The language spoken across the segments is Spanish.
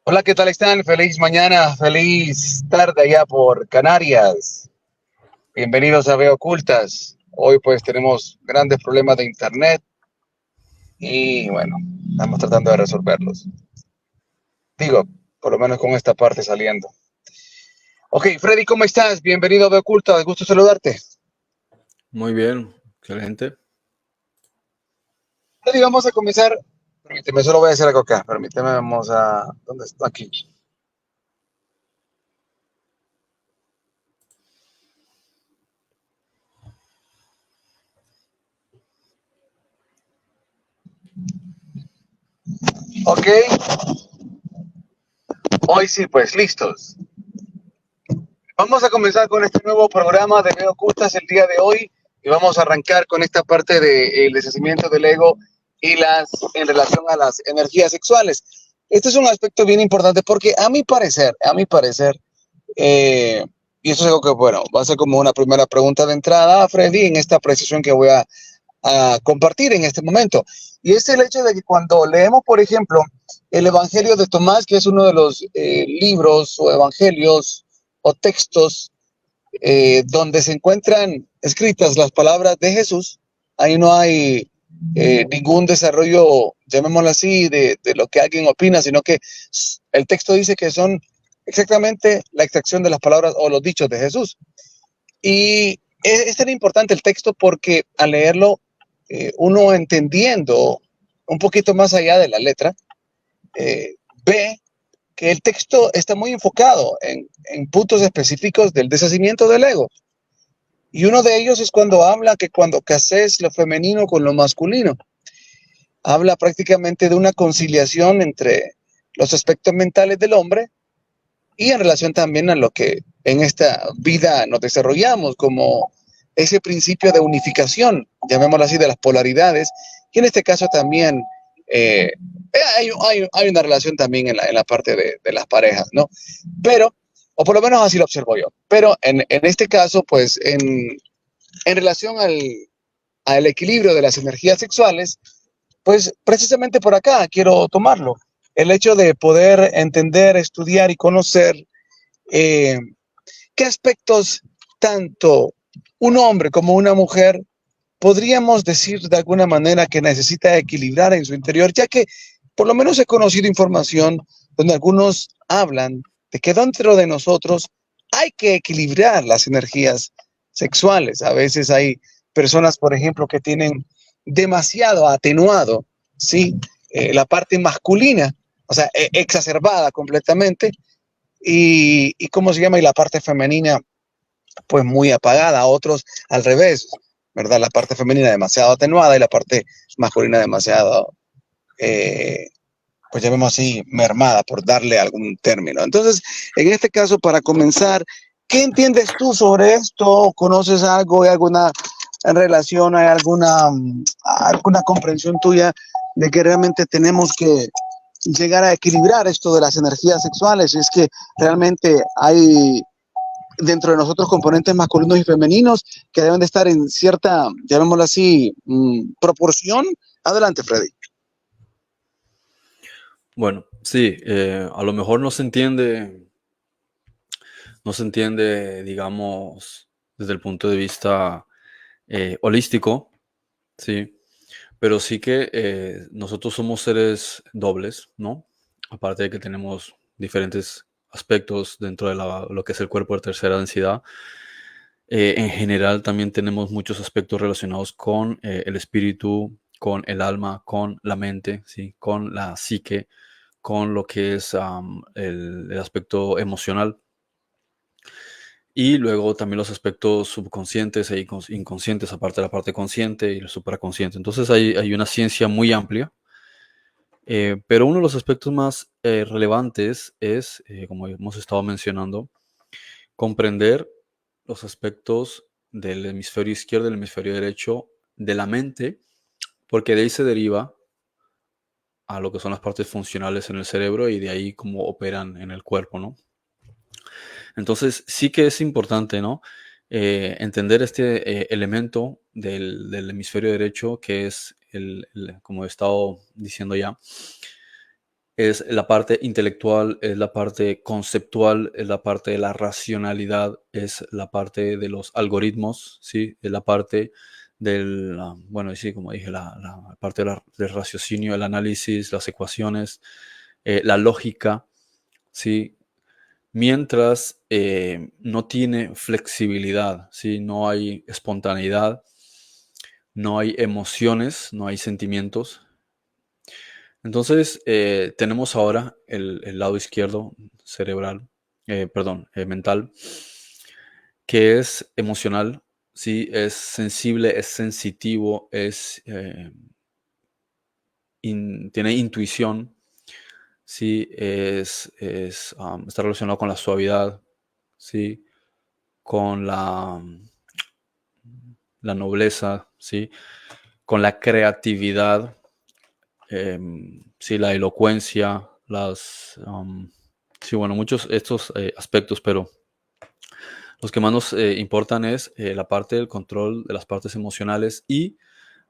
Hola, ¿qué tal están? Feliz mañana, feliz tarde allá por Canarias. Bienvenidos a Veo Ocultas. Hoy pues tenemos grandes problemas de internet y bueno, estamos tratando de resolverlos. Digo, por lo menos con esta parte saliendo. Ok, Freddy, ¿cómo estás? Bienvenido a Veo Ocultas, gusto saludarte. Muy bien, excelente. Freddy, vamos a comenzar. Permíteme, solo voy a hacer algo acá. Permíteme, vamos a... ¿Dónde está? Aquí. Ok, hoy sí, pues listos. Vamos a comenzar con este nuevo programa de Veo Ocultas el día de hoy y vamos a arrancar con esta parte del deshacimiento del ego y las en relación a las energías sexuales. Este es un aspecto bien importante porque a mi parecer, eh, y eso es algo que, bueno, va a ser como una primera pregunta de entrada a Freddy en esta apreciación que voy a compartir en este momento. Y es el hecho de que cuando leemos, por ejemplo, el Evangelio de Tomás, que es uno de los libros o evangelios o textos donde se encuentran escritas las palabras de Jesús, ahí no hay ningún desarrollo, llamémoslo así, de lo que alguien opina, sino que el texto dice que son exactamente la extracción de las palabras o los dichos de Jesús. Y es tan importante el texto porque al leerlo, uno entendiendo un poquito más allá de la letra, ve que el texto está muy enfocado en puntos específicos del deshacimiento del ego. Y uno de ellos es cuando habla que cuando cases lo femenino con lo masculino, habla prácticamente de una conciliación entre los aspectos mentales del hombre y en relación también a lo que en esta vida nos desarrollamos como ese principio de unificación, llamémoslo así, de las polaridades, y en este caso también eh, hay una relación también en la parte de las parejas, ¿no? Pero, o por lo menos así lo observo yo, pero en este caso, pues en relación al equilibrio de las energías sexuales, pues precisamente por acá quiero tomarlo. El hecho de poder entender, estudiar y conocer eh, qué aspectos tanto un hombre como una mujer podríamos decir de alguna manera que necesita equilibrar en su interior, ya que por lo menos he conocido información donde algunos hablan de que dentro de nosotros hay que equilibrar las energías sexuales. A veces hay personas, por ejemplo, que tienen demasiado atenuado, ¿sí? La parte masculina, o sea, exacerbada completamente, y ¿cómo se llama? Y la parte femenina, pues muy apagada. Otros al revés, ¿verdad? La parte femenina demasiado atenuada y la parte masculina demasiado, eh, pues llamémoslo así, mermada, por darle algún término. Entonces, en este caso, para comenzar, ¿qué entiendes tú sobre esto? ¿Conoces algo? ¿Hay alguna relación? ¿Hay alguna comprensión tuya de que realmente tenemos que llegar a equilibrar esto de las energías sexuales? Es que realmente hay dentro de nosotros componentes masculinos y femeninos que deben de estar en cierta, llamémoslo así, proporción. Adelante, Freddy. Bueno, sí, a lo mejor no se entiende, digamos, desde el punto de vista holístico, sí, pero sí que nosotros somos seres dobles, ¿no? Aparte de que tenemos diferentes aspectos dentro de lo que es el cuerpo de tercera densidad, en general también tenemos muchos aspectos relacionados con el espíritu, con el alma, con la mente, ¿sí? Con la psique, con lo que es el aspecto emocional y luego también los aspectos subconscientes e inconscientes, aparte de la parte consciente y el supraconsciente. Entonces hay una ciencia muy amplia, pero uno de los aspectos más relevantes es, como hemos estado mencionando, comprender los aspectos del hemisferio izquierdo y del hemisferio derecho de la mente, porque de ahí se deriva a lo que son las partes funcionales en el cerebro y de ahí cómo operan en el cuerpo, ¿no? Entonces, sí que es importante, ¿no? Entender este elemento del hemisferio derecho, que es como he estado diciendo ya, es la parte intelectual, es la parte conceptual, es la parte de la racionalidad, es la parte de los algoritmos, ¿sí? Es la parte del, bueno, sí, como dije, la parte del raciocinio, el análisis, las ecuaciones, la lógica, ¿sí? Mientras no tiene flexibilidad, ¿sí? No hay espontaneidad, no hay emociones, no hay sentimientos. Entonces, tenemos ahora el lado izquierdo cerebral, mental, que es emocional, ¿sí? Es sensible, es sensitivo, tiene intuición, ¿sí? Está relacionado con la suavidad, ¿sí? Con la nobleza, ¿sí? Con la creatividad, sí, la elocuencia, sí, bueno, muchos estos aspectos, pero los que más nos importan es la parte del control de las partes emocionales y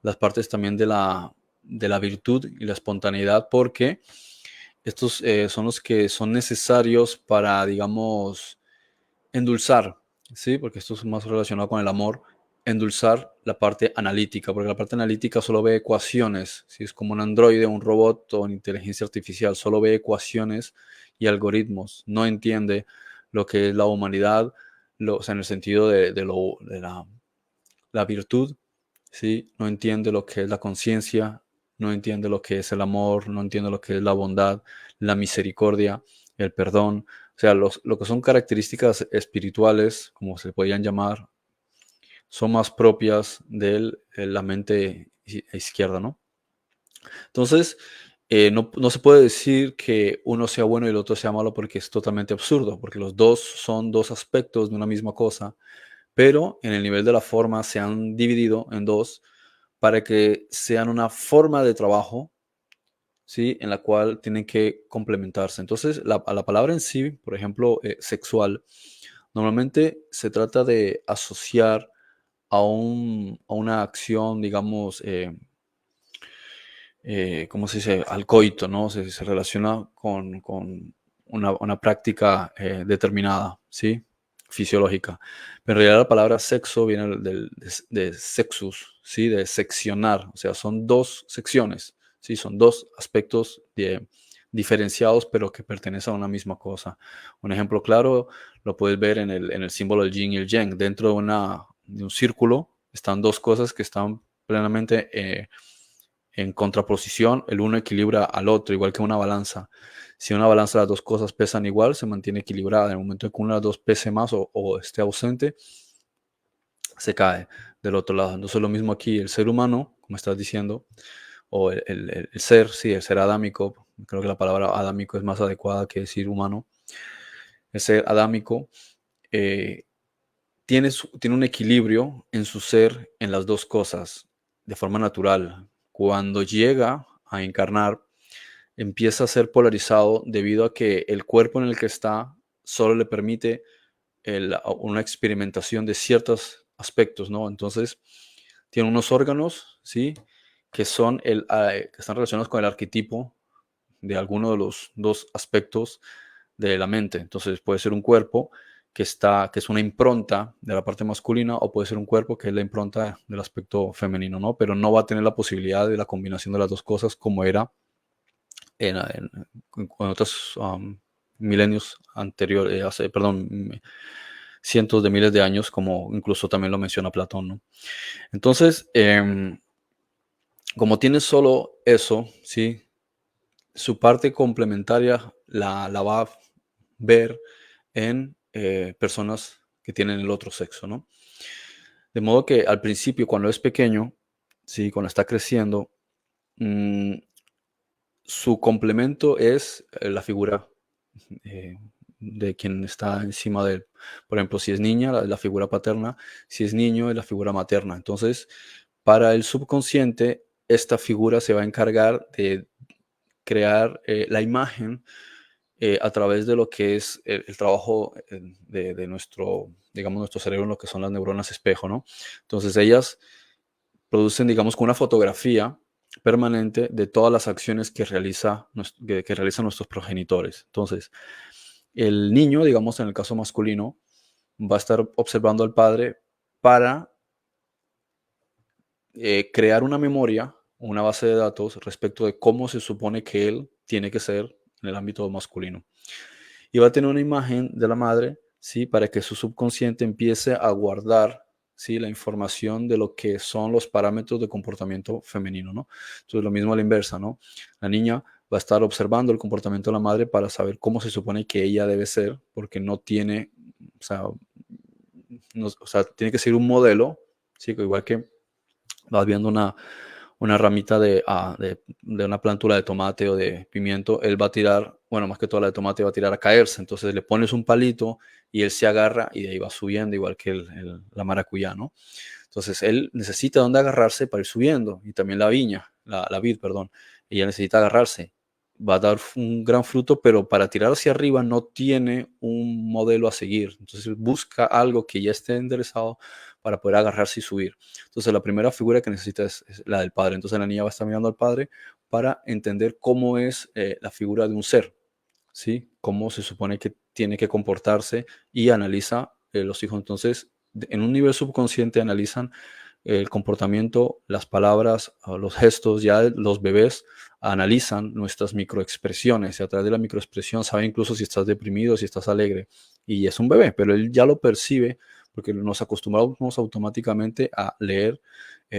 las partes también de la virtud y la espontaneidad, porque estos son los que son necesarios para, digamos, endulzar, ¿sí? Porque esto es más relacionado con el amor, endulzar la parte analítica, porque la parte analítica solo ve ecuaciones, ¿sí? Es como un androide, un robot o una inteligencia artificial, solo ve ecuaciones y algoritmos, no entiende lo que es la humanidad, o sea, en el sentido de la virtud, ¿sí? No entiende lo que es la conciencia, no entiende lo que es el amor, no entiende lo que es la bondad, la misericordia, el perdón. O sea, lo que son características espirituales, como se podrían llamar, son más propias de la mente izquierda, ¿no? Entonces, no se puede decir que uno sea bueno y el otro sea malo porque es totalmente absurdo, porque los dos son dos aspectos de una misma cosa, pero en el nivel de la forma se han dividido en dos para que sean una forma de trabajo, ¿sí? En la cual tienen que complementarse. Entonces, a la palabra en sí, por ejemplo, sexual, normalmente se trata de asociar a una acción, digamos, ¿cómo se dice? Al coito, ¿no? Se relaciona con una práctica determinada, ¿sí? Fisiológica. Pero en realidad la palabra sexo viene de sexus, ¿sí? De seccionar, o sea, son dos secciones, ¿sí? Son dos aspectos diferenciados, pero que pertenecen a una misma cosa. Un ejemplo claro lo puedes ver en el símbolo del yin y el yang. Dentro de un círculo están dos cosas que están plenamente en contraposición, el uno equilibra al otro, igual que una balanza. Si una balanza las dos cosas pesan igual, se mantiene equilibrada. En el momento en que una de las dos pese más o esté ausente, se cae del otro lado. Entonces lo mismo aquí, el ser humano, como estás diciendo, o el ser, sí, el ser adámico, creo que la palabra adámico es más adecuada que decir humano. El ser adámico eh, tiene un equilibrio en su ser en las dos cosas de forma natural. Cuando llega a encarnar, empieza a ser polarizado debido a que el cuerpo en el que está solo le permite una experimentación de ciertos aspectos, ¿no? Entonces, tiene unos órganos, ¿sí? Que están relacionados con el arquetipo de alguno de los dos aspectos de la mente. Entonces, puede ser un cuerpo que es una impronta de la parte masculina o puede ser un cuerpo que es la impronta del aspecto femenino, ¿no? Pero no va a tener la posibilidad de la combinación de las dos cosas como era en otros milenios anteriores, cientos de miles de años, como incluso también lo menciona Platón, ¿no? Entonces, como tiene solo eso, ¿sí? Su parte complementaria la va a ver en personas que tienen el otro sexo, ¿no? De modo que al principio, cuando es pequeño, ¿sí? Cuando está creciendo, mmm, su complemento es la figura eh, de quien está encima de él. Por ejemplo, si es niña, la figura paterna; si es niño, es la figura materna. Entonces, para el subconsciente, esta figura se va a encargar de crear la imagen a través de lo que es el trabajo de nuestro, digamos, nuestro cerebro, en lo que son las neuronas espejo, ¿no? Entonces, ellas producen, digamos, con una fotografía, permanente de todas las acciones que realizan nuestros progenitores. Entonces, el niño, digamos en el caso masculino, va a estar observando al padre para crear una memoria, una base de datos respecto de cómo se supone que él tiene que ser en el ámbito masculino. Y va a tener una imagen de la madre, ¿sí? Para que su subconsciente empiece a guardar, ¿sí? La información de lo que son los parámetros de comportamiento femenino, ¿no? Entonces, lo mismo a la inversa, ¿no? La niña va a estar observando el comportamiento de la madre para saber cómo se supone que ella debe ser, porque no tiene, o sea, o sea, tiene que ser un modelo, ¿sí? Igual que vas viendo una ramita de una plantula de tomate o de pimiento, él va a tirar, bueno, más que todo la de tomate va a tirar a caerse. Entonces le pones un palito y él se agarra y de ahí va subiendo, igual que la maracuyá, ¿no? Entonces él necesita dónde agarrarse para ir subiendo. Y también la viña, la vid, perdón. Ella necesita agarrarse. Va a dar un gran fruto, pero para tirar hacia arriba no tiene un modelo a seguir. Entonces busca algo que ya esté enderezado para poder agarrarse y subir. Entonces la primera figura que necesita es la del padre. Entonces la niña va a estar mirando al padre para entender cómo es la figura de un ser, ¿sí? Cómo se supone que tiene que comportarse y analiza los hijos. Entonces, en un nivel subconsciente analizan el comportamiento, las palabras, los gestos. Ya los bebés analizan nuestras microexpresiones y a través de la microexpresión sabe incluso si estás deprimido, si estás alegre. Y es un bebé, pero él ya lo percibe porque nos acostumbramos automáticamente a leer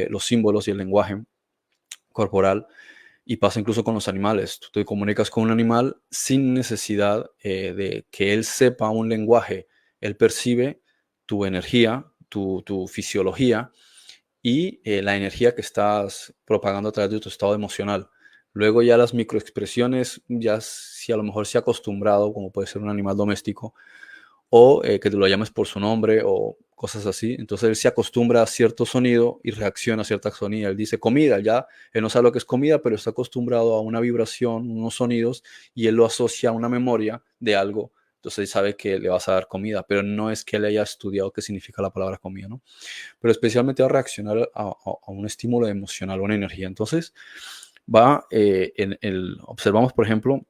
los símbolos y el lenguaje corporal. Y pasa incluso con los animales. Tú te comunicas con un animal sin necesidad de que él sepa un lenguaje. Él percibe tu energía, tu fisiología y la energía que estás propagando a través de tu estado emocional. Luego ya las microexpresiones, ya si a lo mejor se ha acostumbrado, como puede ser un animal doméstico, o que te lo llames por su nombre o cosas así. Entonces él se acostumbra a cierto sonido y reacciona a cierta sonida. Él dice comida, ya él no sabe lo que es comida, pero está acostumbrado a una vibración, unos sonidos, y él lo asocia a una memoria de algo. Entonces él sabe que le vas a dar comida, pero no es que él haya estudiado qué significa la palabra comida, ¿no? Pero especialmente va a reaccionar a un estímulo emocional, una energía. Entonces va, observamos, por ejemplo,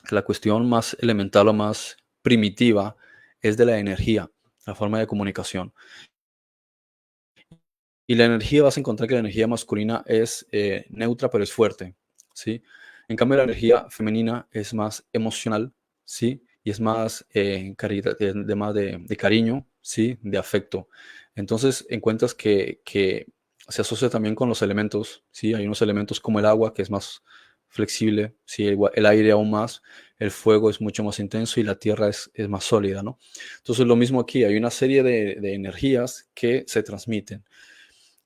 que la cuestión más elemental o más primitiva es de la energía, la forma de comunicación. Y la energía, vas a encontrar que la energía masculina es neutra, pero es fuerte, ¿sí? En cambio, la energía femenina es más emocional, ¿sí? Y es más, más de cariño, ¿sí? De afecto. Entonces, encuentras que se asocia también con los elementos, ¿sí? Hay unos elementos como el agua, que es más flexible, ¿sí? El aire aún más, el fuego es mucho más intenso y la tierra es más sólida, ¿no? Entonces, lo mismo aquí, hay una serie de energías que se transmiten.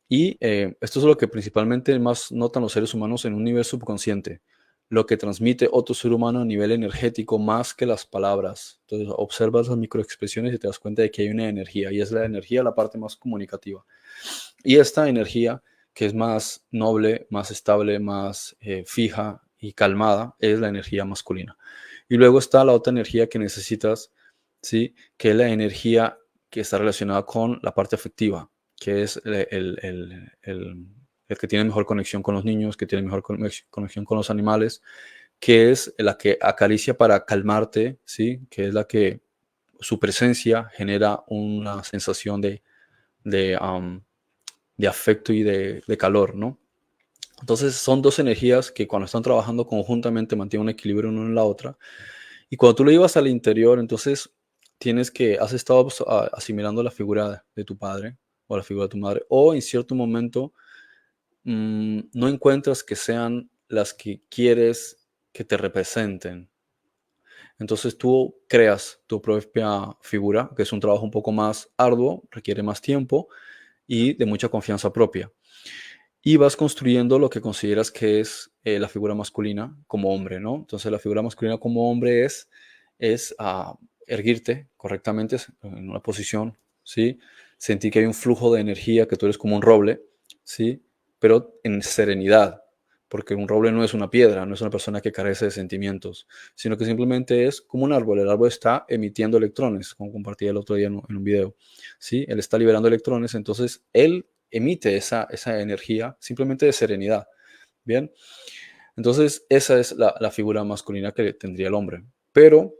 Y esto es lo que principalmente más notan los seres humanos en un nivel subconsciente, lo que transmite otro ser humano a nivel energético más que las palabras. Entonces observas las microexpresiones y te das cuenta de que hay una energía, y es la energía la parte más comunicativa. Y esta energía, que es más noble, más estable, más fija y calmada, es la energía masculina. Y luego está la otra energía que necesitas, ¿sí? Que es la energía que está relacionada con la parte afectiva, que es el que tiene mejor conexión con los niños, que tiene mejor conexión con los animales, que es la que acaricia para calmarte, ¿sí? Que es la que su presencia genera una sensación de, um, de afecto y de calor, ¿no? Entonces son dos energías que cuando están trabajando conjuntamente mantienen un equilibrio una en la otra. Y cuando tú lo llevas al interior, entonces has estado asimilando la figura de tu padre o la figura de tu madre, o en cierto momento no encuentras que sean las que quieres que te representen. Entonces tú creas tu propia figura, que es un trabajo un poco más arduo, requiere más tiempo y de mucha confianza propia. Y vas construyendo lo que consideras que es la figura masculina como hombre, ¿no? Entonces la figura masculina como hombre es erguirte correctamente en una posición, ¿sí? Sentir que hay un flujo de energía, que tú eres como un roble, ¿sí? Pero en serenidad, porque un roble no es una piedra, no es una persona que carece de sentimientos, sino que simplemente es como un árbol. El árbol está emitiendo electrones, como compartí el otro día en un video, ¿sí? Él está liberando electrones, entonces él emite esa energía simplemente de serenidad. Bien, entonces esa es la figura masculina que tendría el hombre. Pero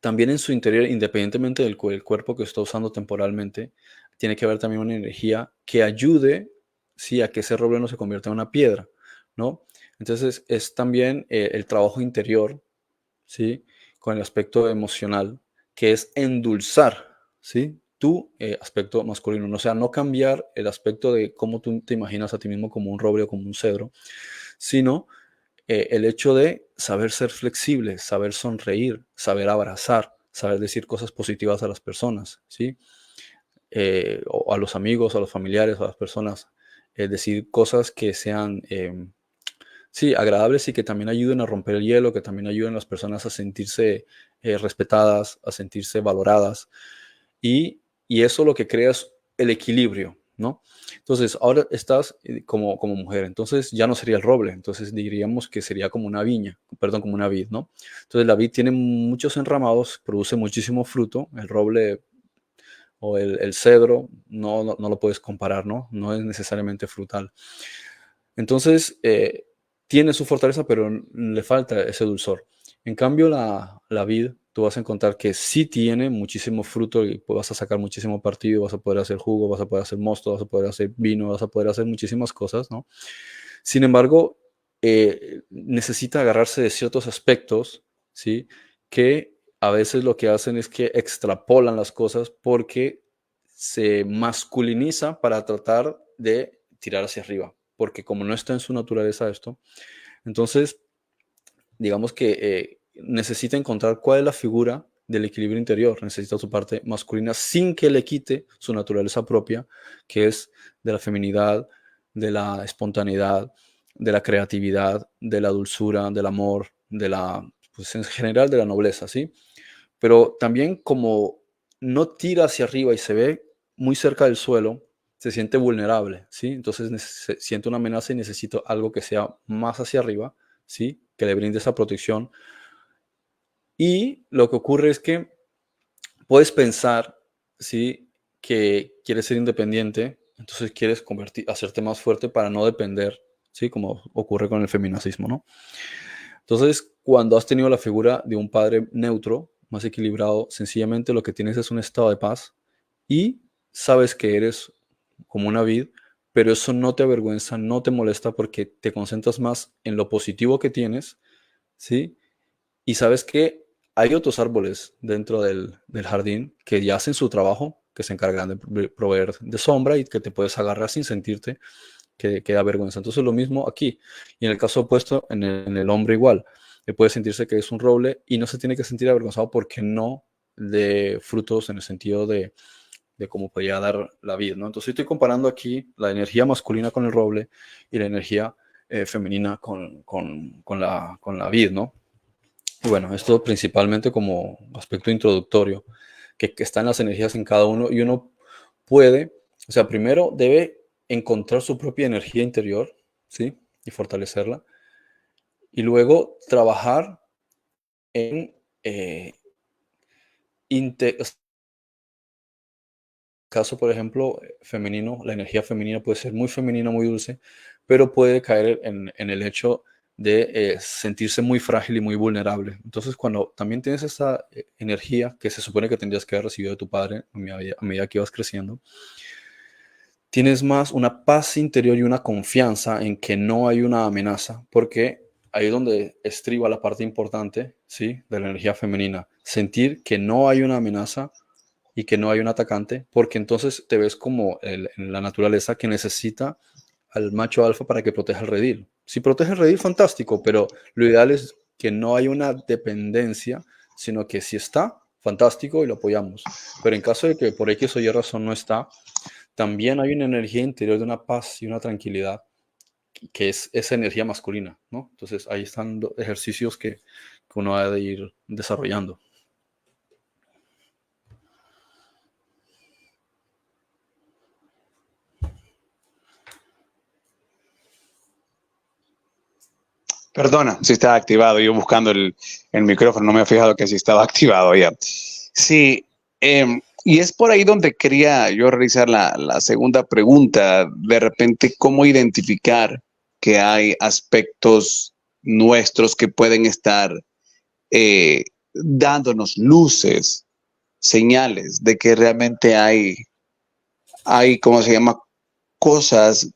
también en su interior, independientemente del el cuerpo que está usando temporalmente, tiene que haber también una energía que ayude, sí, a que ese roble no se convierta en una piedra, ¿no? Entonces es también el trabajo interior, ¿sí? Con el aspecto emocional, que es endulzar, ¿sí? Tu aspecto masculino. O sea, no cambiar el aspecto de cómo tú te imaginas a ti mismo como un roble o como un cedro, sino el hecho de saber ser flexible, saber sonreír, saber abrazar, saber decir cosas positivas a las personas, ¿sí? O a los amigos, a los familiares, a las personas, decir cosas que sean, sí, agradables y que también ayuden a romper el hielo, que también ayuden a las personas a sentirse respetadas, a sentirse valoradas. Y eso lo que crea es el equilibrio, ¿no? Entonces, ahora estás como mujer, entonces ya no sería el roble, entonces diríamos que sería como una viña, perdón, como una vid, ¿no? Entonces la vid tiene muchos enramados, produce muchísimo fruto, el roble o el cedro no lo puedes comparar, ¿no? No es necesariamente frutal. Entonces, tiene su fortaleza, pero le falta ese dulzor. En cambio, la vid, tú vas a encontrar que sí tiene muchísimo fruto y vas a sacar muchísimo partido, vas a poder hacer jugo, vas a poder hacer mosto, vas a poder hacer vino, vas a poder hacer muchísimas cosas, ¿no? Sin embargo, necesita agarrarse de ciertos aspectos, ¿sí? Que a veces lo que hacen es que extrapolan las cosas porque se masculiniza para tratar de tirar hacia arriba, porque como no está en su naturaleza esto, entonces digamos que necesita encontrar cuál es la figura del equilibrio interior, necesita su parte masculina sin que le quite su naturaleza propia, que es de la feminidad, de la espontaneidad, de la creatividad, de la dulzura, del amor, pues en general de la nobleza, ¿sí? Pero también como no tira hacia arriba y se ve muy cerca del suelo, se siente vulnerable, ¿sí? Entonces siente una amenaza y necesito algo que sea más hacia arriba, ¿sí? Que le brinde esa protección. Y lo que ocurre es que puedes pensar, ¿sí? Que quieres ser independiente, entonces quieres hacerte más fuerte para no depender, ¿sí? Como ocurre con el feminacismo, ¿no? Entonces, cuando has tenido la figura de un padre neutro, más equilibrado, sencillamente lo que tienes es un estado de paz y sabes que eres como una vid, pero eso no te avergüenza, no te molesta porque te concentras más en lo positivo que tienes, ¿sí? Y sabes que hay otros árboles dentro del jardín que ya hacen su trabajo, que se encargan de proveer de sombra y que te puedes agarrar sin sentirte que da vergüenza. Entonces lo mismo aquí. Y en el caso opuesto, en el hombre igual. Puede sentirse que es un roble y no se tiene que sentir avergonzado porque no de frutos en el sentido de cómo podría dar la vida, ¿no? Entonces estoy comparando aquí la energía masculina con el roble y la energía femenina con la vid, ¿no? Y bueno, esto principalmente como aspecto introductorio, que están las energías en cada uno y uno puede, o sea, primero debe encontrar su propia energía interior, ¿sí? Y fortalecerla. Y luego trabajar en caso, por ejemplo, femenino, la energía femenina puede ser muy femenina, muy dulce, pero puede caer en el hecho de sentirse muy frágil y muy vulnerable. Entonces, cuando también tienes esa energía que se supone que tendrías que haber recibido de tu padre a medida que ibas creciendo, tienes más una paz interior y una confianza en que no hay una amenaza, porque ahí es donde estriba la parte importante, ¿sí? De la energía femenina. Sentir que no hay una amenaza y que no hay un atacante, porque entonces te ves como en la naturaleza que necesita al macho alfa para que proteja el redil. Si protege el redil, fantástico, pero lo ideal es que no haya una dependencia, sino que si está, fantástico y lo apoyamos. Pero en caso de que por X o Y razón no está, también hay una energía interior de una paz y una tranquilidad que es esa energía masculina, ¿no? Entonces ahí están los ejercicios que uno ha de ir desarrollando. Perdona, si estaba activado. Yo buscando el micrófono, no me he fijado que si estaba activado ya. Sí, y es por ahí donde quería yo realizar la segunda pregunta. De repente, ¿cómo identificar que hay aspectos nuestros que pueden estar dándonos luces, señales de que realmente ¿cómo se llama? Cosas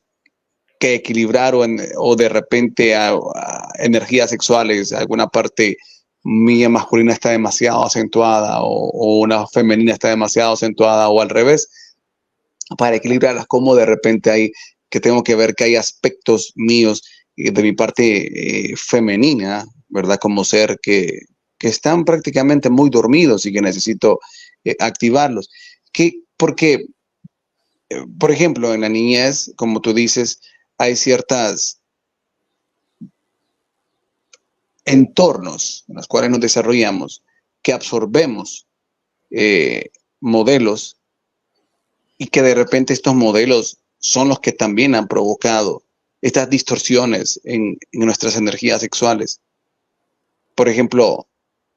que equilibrar o de repente energías sexuales, alguna parte mía masculina está demasiado acentuada o una femenina está demasiado acentuada o al revés, para equilibrarlas, como de repente hay que tengo que ver que hay aspectos míos de mi parte femenina, ¿verdad? Como ser que están prácticamente muy dormidos y que necesito activarlos. Porque, por ejemplo, en la niñez, como tú dices, hay ciertas entornos en los cuales nos desarrollamos que absorbemos modelos y que de repente estos modelos son los que también han provocado estas distorsiones en nuestras energías sexuales. Por ejemplo,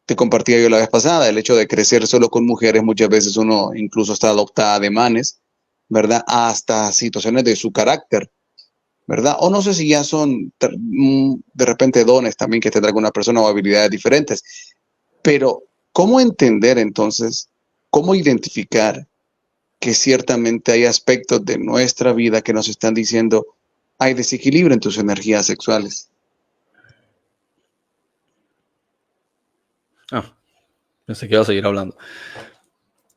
te compartía yo la vez pasada, el hecho de crecer solo con mujeres, muchas veces uno incluso está adoptada de manes, ¿verdad? Hasta situaciones de su carácter, ¿verdad? O no sé si ya son de repente dones también que tendrá alguna persona o habilidades diferentes, pero ¿cómo entender entonces, cómo identificar que ciertamente hay aspectos de nuestra vida que nos están diciendo hay desequilibrio en tus energías sexuales? Ah, pensé que iba a seguir hablando.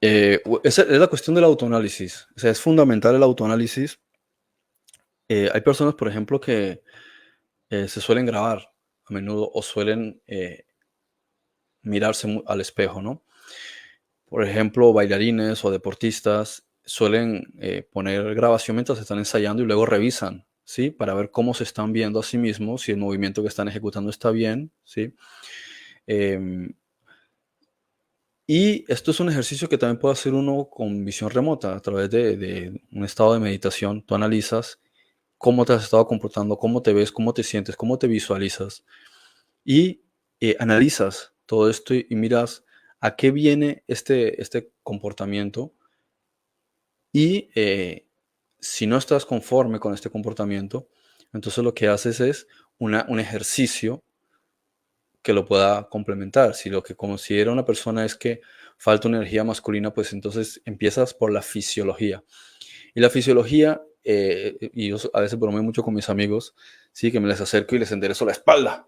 Esa es la cuestión del autoanálisis. O sea, es fundamental el autoanálisis. Hay personas, por ejemplo, que se suelen grabar a menudo o suelen mirarse al espejo, ¿no? Por ejemplo, bailarines o deportistas suelen poner grabación mientras están ensayando y luego revisan, ¿sí? Para ver cómo se están viendo a sí mismos, si el movimiento que están ejecutando está bien, ¿sí? Em, y esto es un ejercicio que también puede hacer uno con visión remota, a través de un estado de meditación. Tú analizas cómo te has estado comportando, cómo te ves, cómo te sientes, cómo te visualizas. Y analizas todo esto y miras a qué viene este comportamiento. Y si no estás conforme con este comportamiento, entonces lo que haces es un ejercicio que lo pueda complementar. Si lo que considera una persona es que falta una energía masculina, pues entonces empiezas por la fisiología. Y la fisiología, y yo a veces bromeo mucho con mis amigos, sí, que me les acerco y les enderezo la espalda,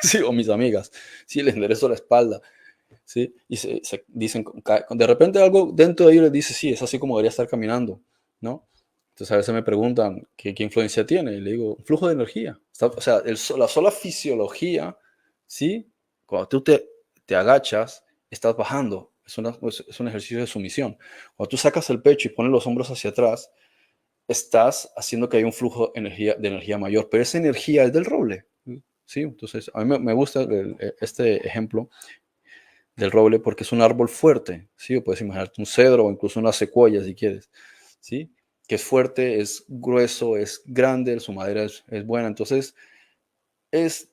sí, o mis amigas, sí, les enderezo la espalda, sí, y se dicen, de repente algo dentro de ellos les dice, sí, es así como debería estar caminando, ¿no? Entonces a veces me preguntan qué influencia tiene, y le digo, un flujo de energía. O sea, la sola fisiología, ¿sí? Cuando tú te agachas, estás bajando. Es un ejercicio de sumisión. Cuando tú sacas el pecho y pones los hombros hacia atrás, estás haciendo que haya un flujo de energía mayor. Pero esa energía es del roble, ¿sí? Entonces, a mí me gusta este ejemplo del roble porque es un árbol fuerte, ¿sí? O puedes imaginarte un cedro o incluso una secuoya si quieres, ¿sí? Que es fuerte, es grueso, es grande, su madera es buena. Entonces,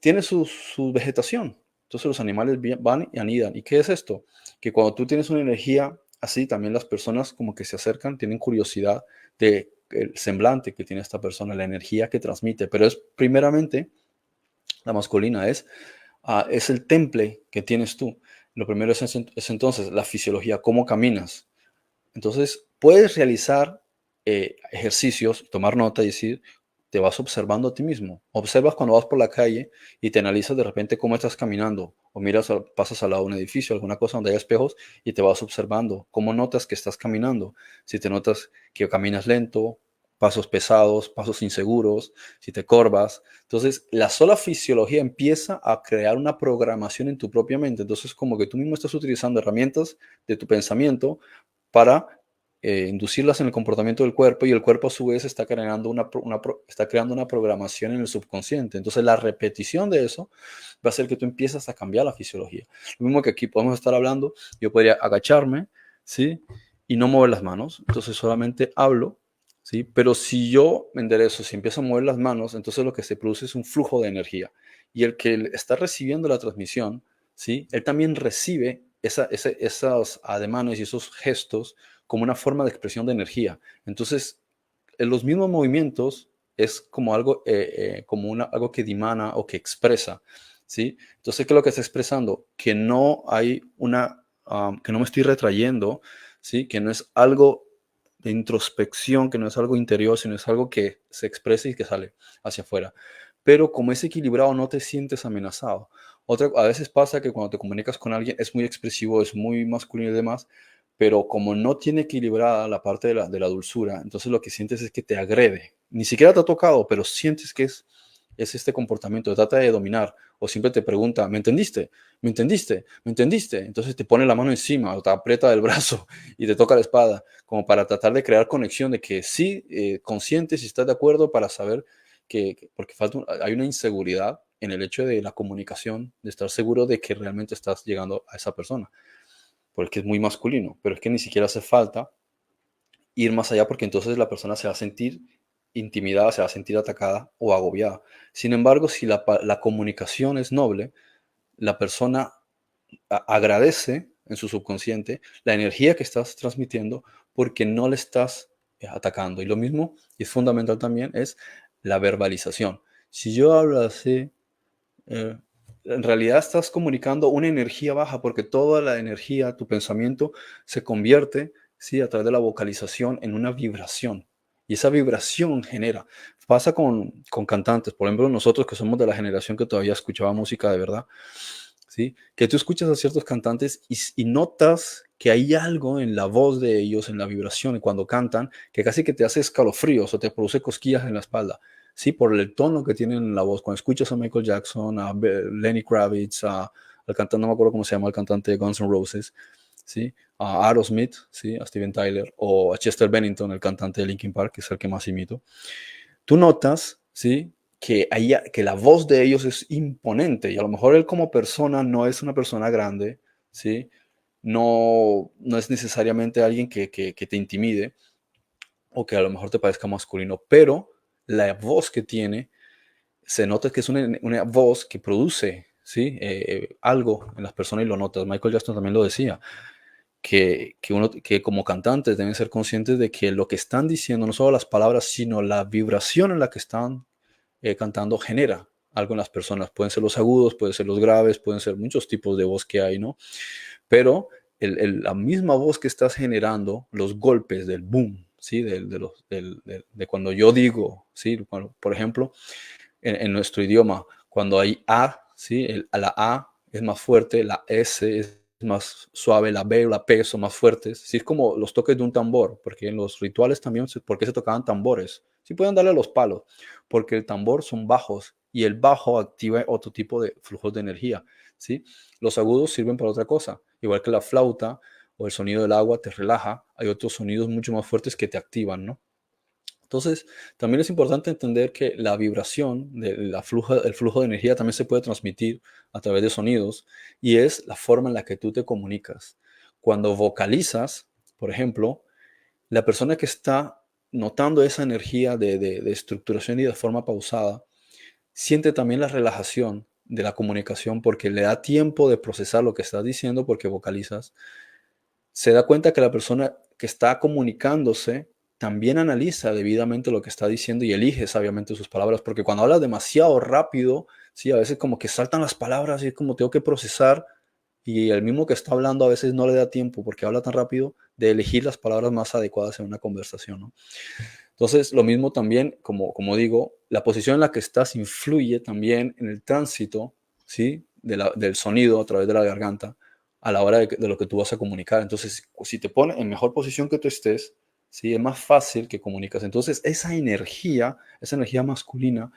tiene su vegetación. Entonces los animales van y anidan. ¿Y qué es esto? Que cuando tú tienes una energía así, también las personas como que se acercan, tienen curiosidad de el semblante que tiene esta persona, la energía que transmite. Pero es primeramente, la masculina es el temple que tienes tú. Lo primero es entonces la fisiología, cómo caminas. Entonces, puedes realizar ejercicios, tomar nota y decir, te vas observando a ti mismo. Observas cuando vas por la calle y te analizas de repente cómo estás caminando. O miras, pasas al lado de un edificio, alguna cosa donde hay espejos y te vas observando. ¿Cómo notas que estás caminando? Si te notas que caminas lento, pasos pesados, pasos inseguros, si te corvas. Entonces, la sola fisiología empieza a crear una programación en tu propia mente. Entonces, como que tú mismo estás utilizando herramientas de tu pensamiento para inducirlas en el comportamiento del cuerpo y el cuerpo a su vez está creando está creando una programación en el subconsciente. Entonces la repetición de eso va a hacer que tú empieces a cambiar la fisiología. Lo mismo que aquí podemos estar hablando, yo podría agacharme, ¿sí? Y no mover las manos, entonces solamente hablo, ¿sí? Pero si yo me enderezo, si empiezo a mover las manos, entonces lo que se produce es un flujo de energía. Y el que está recibiendo la transmisión, ¿sí? Él también recibe esos ademanes y esos gestos como una forma de expresión de energía. Entonces, en los mismos movimientos es como algo, algo que dimana o que expresa, ¿sí? Entonces, ¿qué es lo que está expresando? Que no hay que no me estoy retrayendo, ¿sí? Que no es algo de introspección, que no es algo interior, sino es algo que se expresa y que sale hacia afuera. Pero como es equilibrado, no te sientes amenazado. A veces pasa que cuando te comunicas con alguien es muy expresivo, es muy masculino y demás, pero como no tiene equilibrada la parte de la dulzura, entonces lo que sientes es que te agrede. Ni siquiera te ha tocado, pero sientes que es este comportamiento, trata de dominar, o siempre te pregunta, ¿me entendiste? ¿Me entendiste? ¿Me entendiste? Entonces te pone la mano encima o te aprieta del brazo y te toca la espada, como para tratar de crear conexión de que sí, consciente, si estás de acuerdo, para saber porque hay una inseguridad en el hecho de la comunicación, de estar seguro de que realmente estás llegando a esa persona, porque es muy masculino, pero es que ni siquiera hace falta ir más allá porque entonces la persona se va a sentir intimidada, se va a sentir atacada o agobiada. Sin embargo, si la comunicación es noble, la persona agradece en su subconsciente la energía que estás transmitiendo porque no le estás atacando. Y lo mismo, y es fundamental también, es la verbalización. Si yo hablo así, eh, en realidad estás comunicando una energía baja porque toda la energía, tu pensamiento, se convierte, ¿sí? A través de la vocalización en una vibración. Y esa vibración genera. Pasa con cantantes, por ejemplo, nosotros que somos de la generación que todavía escuchaba música de verdad, ¿sí? Que tú escuchas a ciertos cantantes y notas que hay algo en la voz de ellos, en la vibración, y cuando cantan, que casi que te hace escalofríos o te produce cosquillas en la espalda, ¿sí? Por el tono que tienen en la voz. Cuando escuchas a Michael Jackson, a Lenny Kravitz, al cantante, no me acuerdo cómo se llama el cantante de Guns N' Roses, ¿sí? A Aerosmith, ¿sí? A Steven Tyler, o a Chester Bennington, el cantante de Linkin Park, que es el que más imito. Tú notas, ¿sí? Que la voz de ellos es imponente y a lo mejor él como persona no es una persona grande, ¿sí? No es necesariamente alguien que te intimide o que a lo mejor te parezca masculino, pero la voz que tiene, se nota que es una voz que produce, ¿sí? Algo en las personas y lo notas. Michael Jackson también lo decía, que como cantantes deben ser conscientes de que lo que están diciendo, no solo las palabras, sino la vibración en la que están cantando genera algo en las personas. Pueden ser los agudos, pueden ser los graves, pueden ser muchos tipos de voz que hay, ¿no? Pero la misma voz que estás generando, los golpes del boom, ¿sí? De cuando yo digo, ¿sí? Por ejemplo, en nuestro idioma, cuando hay A, ¿sí? La A es más fuerte, la S es más suave, la B o la P son más fuertes. Sí, es como los toques de un tambor, porque en los rituales también, ¿por qué se tocaban tambores? Sí pueden darle a los palos, porque el tambor son bajos y el bajo activa otro tipo de flujos de energía, ¿sí? Los agudos sirven para otra cosa, igual que la flauta o el sonido del agua te relaja, hay otros sonidos mucho más fuertes que te activan, ¿no? Entonces, también es importante entender que la vibración, el flujo de energía también se puede transmitir a través de sonidos y es la forma en la que tú te comunicas. Cuando vocalizas, por ejemplo, la persona que está notando esa energía de estructuración y de forma pausada, siente también la relajación de la comunicación porque le da tiempo de procesar lo que estás diciendo porque vocalizas, se da cuenta que la persona que está comunicándose también analiza debidamente lo que está diciendo y elige sabiamente sus palabras, porque cuando hablas demasiado rápido, sí, a veces como que saltan las palabras y es como tengo que procesar y el mismo que está hablando a veces no le da tiempo porque habla tan rápido de elegir las palabras más adecuadas en una conversación, ¿no? Entonces, lo mismo también, como digo, la posición en la que estás influye también en el tránsito, ¿sí? Del sonido a través de la garganta a la hora de lo que tú vas a comunicar. Entonces, si te pones en mejor posición que tú estés, ¿sí? Es más fácil que comunicas. Entonces, esa energía masculina,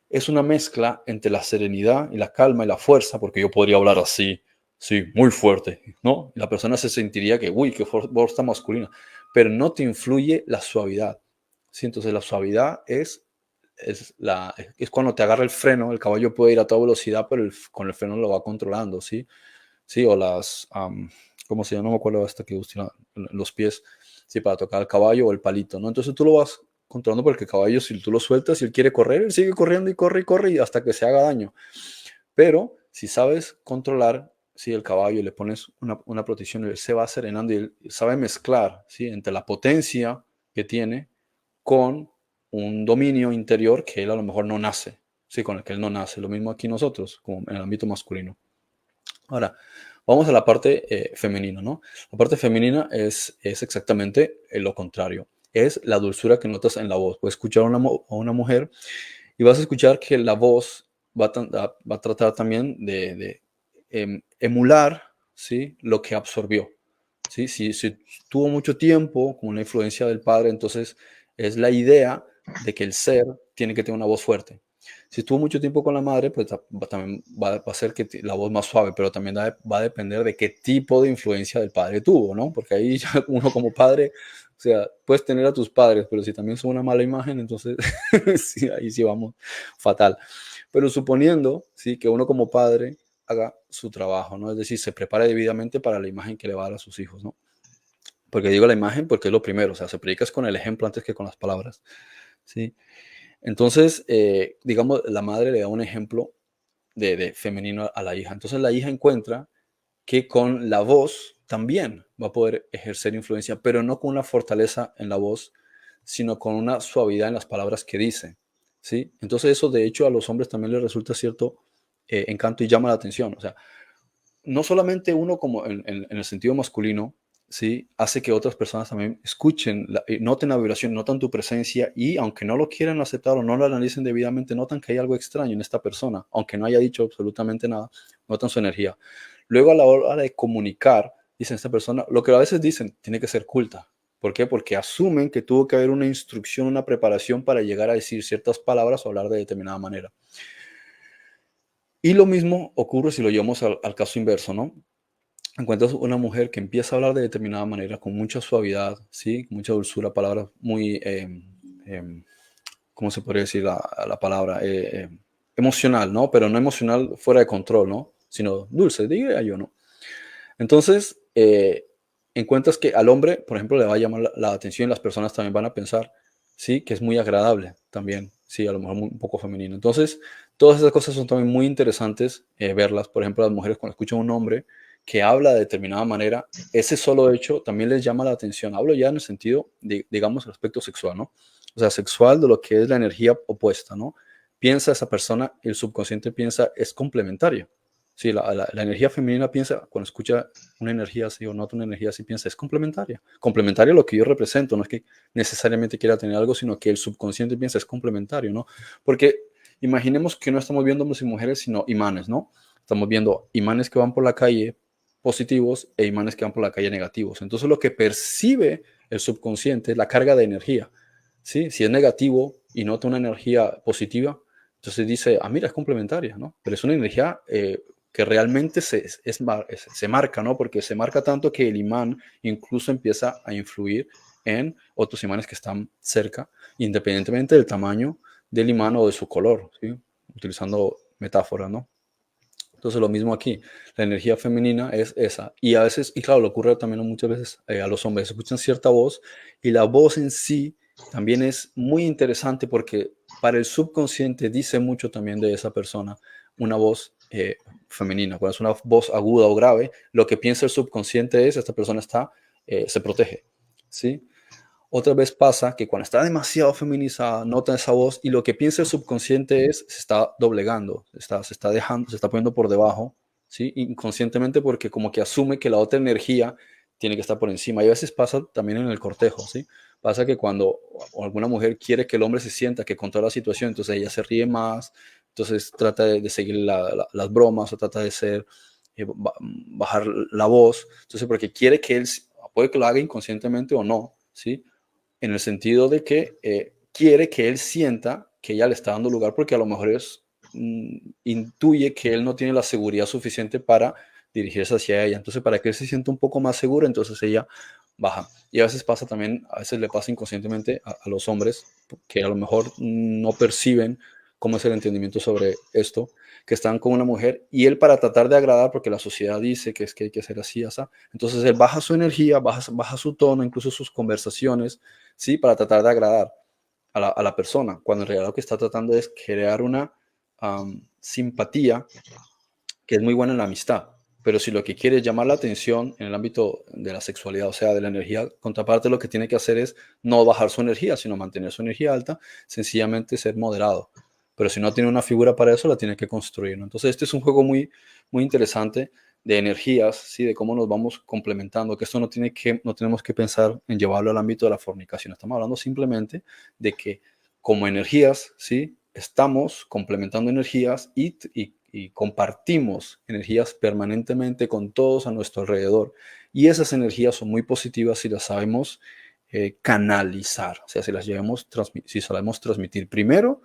es una mezcla entre la serenidad y la calma y la fuerza, porque yo podría hablar así, sí, muy fuerte, ¿no? Y la persona se sentiría que, uy, qué fuerza masculina, pero no te influye la suavidad, ¿sí? Entonces la suavidad es cuando te agarra el freno, el caballo puede ir a toda velocidad, pero con el freno lo va controlando, ¿sí? Sí, o ¿cómo se llama? No me acuerdo hasta que usa los pies, sí, para tocar el caballo o el palito, ¿no? Entonces tú lo vas controlando porque el caballo, si tú lo sueltas y él quiere correr, él sigue corriendo y corre y hasta que se haga daño. Pero si sabes controlar, si el caballo le pones una protección, él se va serenando y él sabe mezclar, ¿sí? Entre la potencia que tiene con un dominio interior que él a lo mejor no nace, sí, con el que él no nace. Lo mismo aquí nosotros, como en el ámbito masculino. Ahora, vamos a la parte femenina, ¿no? La parte femenina es exactamente lo contrario. Es la dulzura que notas en la voz. Puedes escuchar a una mujer y vas a escuchar que la voz va a tratar también de emular, ¿sí? Lo que absorbió. ¿Sí? Si tuvo mucho tiempo con una influencia del padre, entonces es la idea de que el ser tiene que tener una voz fuerte. Si estuvo mucho tiempo con la madre, pues también va a ser que la voz más suave, pero también va a depender de qué tipo de influencia del padre tuvo, ¿no? Porque ahí ya uno como padre, o sea, puedes tener a tus padres, pero si también son una mala imagen, entonces sí, ahí sí vamos fatal. Pero suponiendo, sí, que uno como padre haga su trabajo, ¿no? Es decir, se prepare debidamente para la imagen que le va a dar a sus hijos, ¿no? Porque digo la imagen porque es lo primero, o sea, se predicas con el ejemplo antes que con las palabras, ¿sí? Entonces, digamos, la madre le da un ejemplo de femenino a la hija. Entonces la hija encuentra que con la voz también va a poder ejercer influencia, pero no con una fortaleza en la voz, sino con una suavidad en las palabras que dice, ¿sí? Entonces eso de hecho a los hombres también les resulta cierto encanto y llama la atención. O sea, no solamente uno como en el sentido masculino, ¿sí? Hace que otras personas también escuchen, noten la vibración, notan tu presencia y aunque no lo quieran aceptar o no lo analicen debidamente, notan que hay algo extraño en esta persona, aunque no haya dicho absolutamente nada, notan su energía. Luego a la hora de comunicar, dicen esta persona, lo que a veces dicen, tiene que ser culta. ¿Por qué? Porque asumen que tuvo que haber una instrucción, una preparación para llegar a decir ciertas palabras o hablar de determinada manera. Y lo mismo ocurre si lo llevamos al caso inverso, ¿no? Encuentras una mujer que empieza a hablar de determinada manera, con mucha suavidad, ¿sí? Mucha dulzura, palabras muy, ¿cómo se podría decir la palabra? Emocional, ¿no? Pero no emocional fuera de control, ¿no? Sino dulce, diría yo, ¿no? Entonces, encuentras que al hombre, por ejemplo, le va a llamar la atención y las personas también van a pensar, ¿sí? Que es muy agradable también, sí, a lo mejor un poco femenino. Entonces, todas esas cosas son también muy interesantes verlas. Por ejemplo, las mujeres cuando escuchan a un hombre que habla de determinada manera, ese solo hecho también les llama la atención. Hablo ya en el sentido, digamos, el aspecto sexual, ¿no? O sea, sexual de lo que es la energía opuesta, ¿no? Piensa esa persona, el subconsciente piensa, es complementaria. Sí, la energía femenina piensa, cuando escucha una energía así o nota una energía así, piensa, es complementaria. Complementaria a lo que yo represento, no es que necesariamente quiera tener algo, sino que el subconsciente piensa, es complementario, ¿no? Porque imaginemos que no estamos viendo hombres y mujeres, sino imanes, ¿no? Estamos viendo imanes que van por la calle positivos e imanes que van por la calle negativos. Entonces lo que percibe el subconsciente es la carga de energía, ¿sí? Si es negativo y nota una energía positiva, entonces dice, ah, mira, es complementaria, ¿no? Pero es una energía que realmente se marca, ¿no? Porque se marca tanto que el imán incluso empieza a influir en otros imanes que están cerca, independientemente del tamaño del imán o de su color, ¿sí? Utilizando metáforas, ¿no? Entonces lo mismo aquí, la energía femenina es esa. Y a veces, y claro, lo ocurre también muchas veces a los hombres, escuchan cierta voz y la voz en sí también es muy interesante porque para el subconsciente dice mucho también de esa persona, una voz femenina. Cuando es una voz aguda o grave, lo que piensa el subconsciente es, esta persona se protege, ¿sí? Otra vez pasa que cuando está demasiado feminizada, nota esa voz y lo que piensa el subconsciente es, se está doblegando, se está dejando, se está poniendo por debajo, ¿sí? Inconscientemente porque como que asume que la otra energía tiene que estar por encima. Y a veces pasa también en el cortejo, ¿sí? Pasa que cuando alguna mujer quiere que el hombre se sienta que controla la situación, entonces ella se ríe más, entonces trata de seguir las bromas o trata de bajar la voz, entonces porque quiere que él, puede que lo haga inconscientemente o no, ¿sí? En el sentido de que quiere que él sienta que ella le está dando lugar porque a lo mejor intuye que él no tiene la seguridad suficiente para dirigirse hacia ella. Entonces, para que él se sienta un poco más seguro, entonces ella baja. Y a veces pasa también, a veces le pasa inconscientemente a los hombres que a lo mejor no perciben cómo es el entendimiento sobre esto, que están con una mujer y él para tratar de agradar, porque la sociedad dice que es que hay que ser así, así, entonces él baja su energía, baja su tono, incluso sus conversaciones, ¿sí? Para tratar de agradar a la persona, cuando en realidad lo que está tratando es crear una simpatía que es muy buena en la amistad, Pero si lo que quiere es llamar la atención en el ámbito de la sexualidad, o sea, de la energía, contraparte lo que tiene que hacer es no bajar su energía, sino mantener su energía alta, sencillamente ser moderado. Pero si no tiene una figura para eso, la tiene que construir, ¿no? Entonces, este es un juego muy, muy interesante de energías, ¿sí? De cómo nos vamos complementando, que esto no tenemos que pensar en llevarlo al ámbito de la fornicación. Estamos hablando simplemente de que como energías, ¿sí? Estamos complementando energías y compartimos energías permanentemente con todos a nuestro alrededor. Y esas energías son muy positivas si las sabemos canalizar, o sea, si sabemos transmitir primero,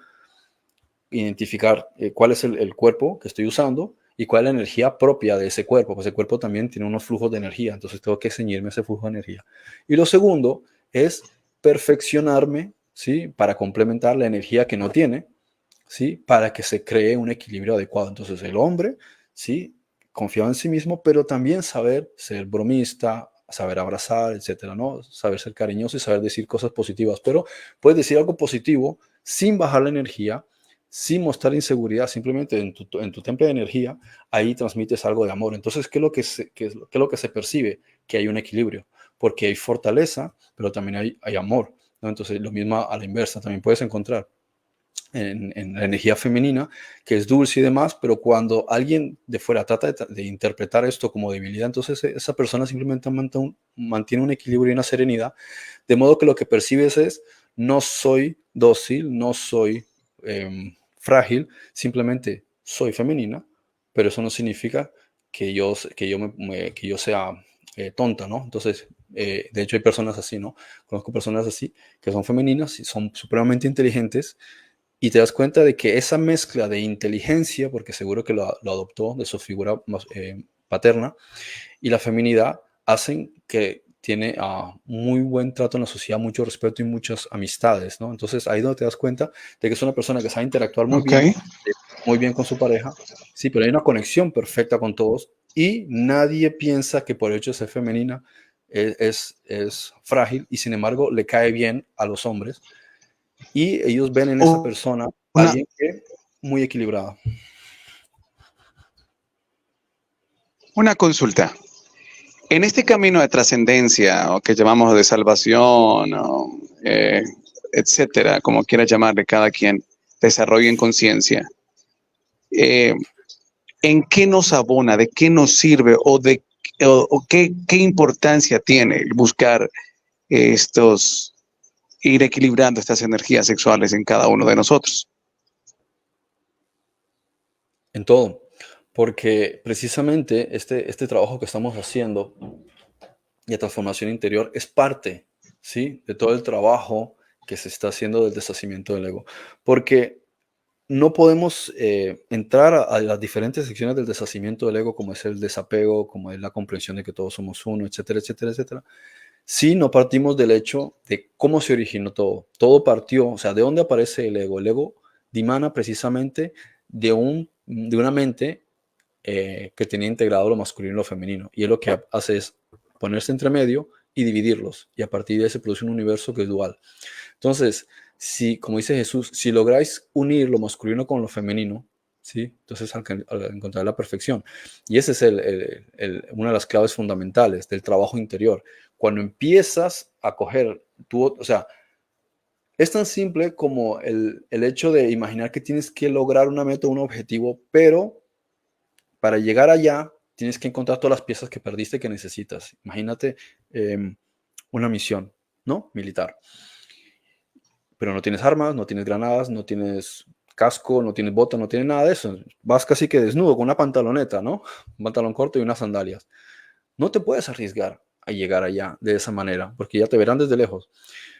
identificar cuál es el cuerpo que estoy usando y cuál es la energía propia de ese cuerpo, pues el cuerpo también tiene unos flujos de energía, entonces tengo que ceñirme a ese flujo de energía. Y lo segundo es perfeccionarme, ¿sí? Para complementar la energía que no tiene, ¿sí? Para que se cree un equilibrio adecuado. Entonces el hombre, ¿sí? Confiaba en sí mismo, pero también saber ser bromista, saber abrazar, etcétera, ¿no? Saber ser cariñoso y saber decir cosas positivas, pero puedes decir algo positivo sin bajar la energía, sin mostrar inseguridad, simplemente en tu temple de energía, ahí transmites algo de amor. Entonces, ¿qué es lo que se percibe? Que hay un equilibrio, porque hay fortaleza, pero también hay amor, ¿no? Entonces, lo mismo a la inversa, también puedes encontrar en la energía femenina, que es dulce y demás, pero cuando alguien de fuera trata de interpretar esto como debilidad, entonces esa persona simplemente mantiene un equilibrio y una serenidad, de modo que lo que percibes es, no soy dócil, no soy frágil, simplemente soy femenina, pero eso no significa que yo sea tonta, ¿no? Entonces, de hecho hay personas así, ¿no? Conozco personas así que son femeninas y son supremamente inteligentes y te das cuenta de que esa mezcla de inteligencia, porque seguro que lo adoptó de su figura paterna, y la feminidad hacen que tiene muy buen trato en la sociedad, mucho respeto y muchas amistades, ¿no? Entonces ahí es donde te das cuenta de que es una persona que sabe interactuar Ok. muy bien con su pareja, sí, pero hay una conexión perfecta con todos y nadie piensa que por el hecho de ser femenina es frágil y sin embargo le cae bien a los hombres y ellos ven en esa Oh, persona una, alguien que muy equilibrada. una consulta. En este camino de trascendencia, o que llamamos de salvación, o, etcétera, como quiera llamarle cada quien, desarrollo en conciencia, eh, ¿en qué nos abona, de qué nos sirve o qué importancia tiene buscar estos, ir equilibrando estas energías sexuales en cada uno de nosotros? En todo, porque precisamente este trabajo que estamos haciendo de transformación interior es parte, ¿sí? De todo el trabajo que se está haciendo del deshacimiento del ego. Porque no podemos entrar a las diferentes secciones del deshacimiento del ego, como es el desapego, como es la comprensión de que todos somos uno, etcétera, etcétera, etcétera, si no partimos del hecho de cómo se originó todo. Todo partió, o sea, ¿de dónde aparece el ego? El ego dimana precisamente de una mente que tenía integrado lo masculino y lo femenino. Y él lo que hace es ponerse entre medio y dividirlos. Y a partir de ahí se produce un universo que es dual. Entonces, si, como dice Jesús, si lográis unir lo masculino con lo femenino, ¿sí? Entonces al encontrar la perfección. Y esa es una de las claves fundamentales del trabajo interior. Cuando empiezas a coger o sea, es tan simple como el hecho de imaginar que tienes que lograr una meta, un objetivo, pero para llegar allá tienes que encontrar todas las piezas que perdiste que necesitas. Imagínate una misión, ¿no? Militar. Pero no tienes armas, no tienes granadas, no tienes casco, no tienes botas, no tienes nada de eso. Vas casi que desnudo con una pantaloneta, ¿no? Un pantalón corto y unas sandalias. No te puedes arriesgar a llegar allá de esa manera, porque ya te verán desde lejos.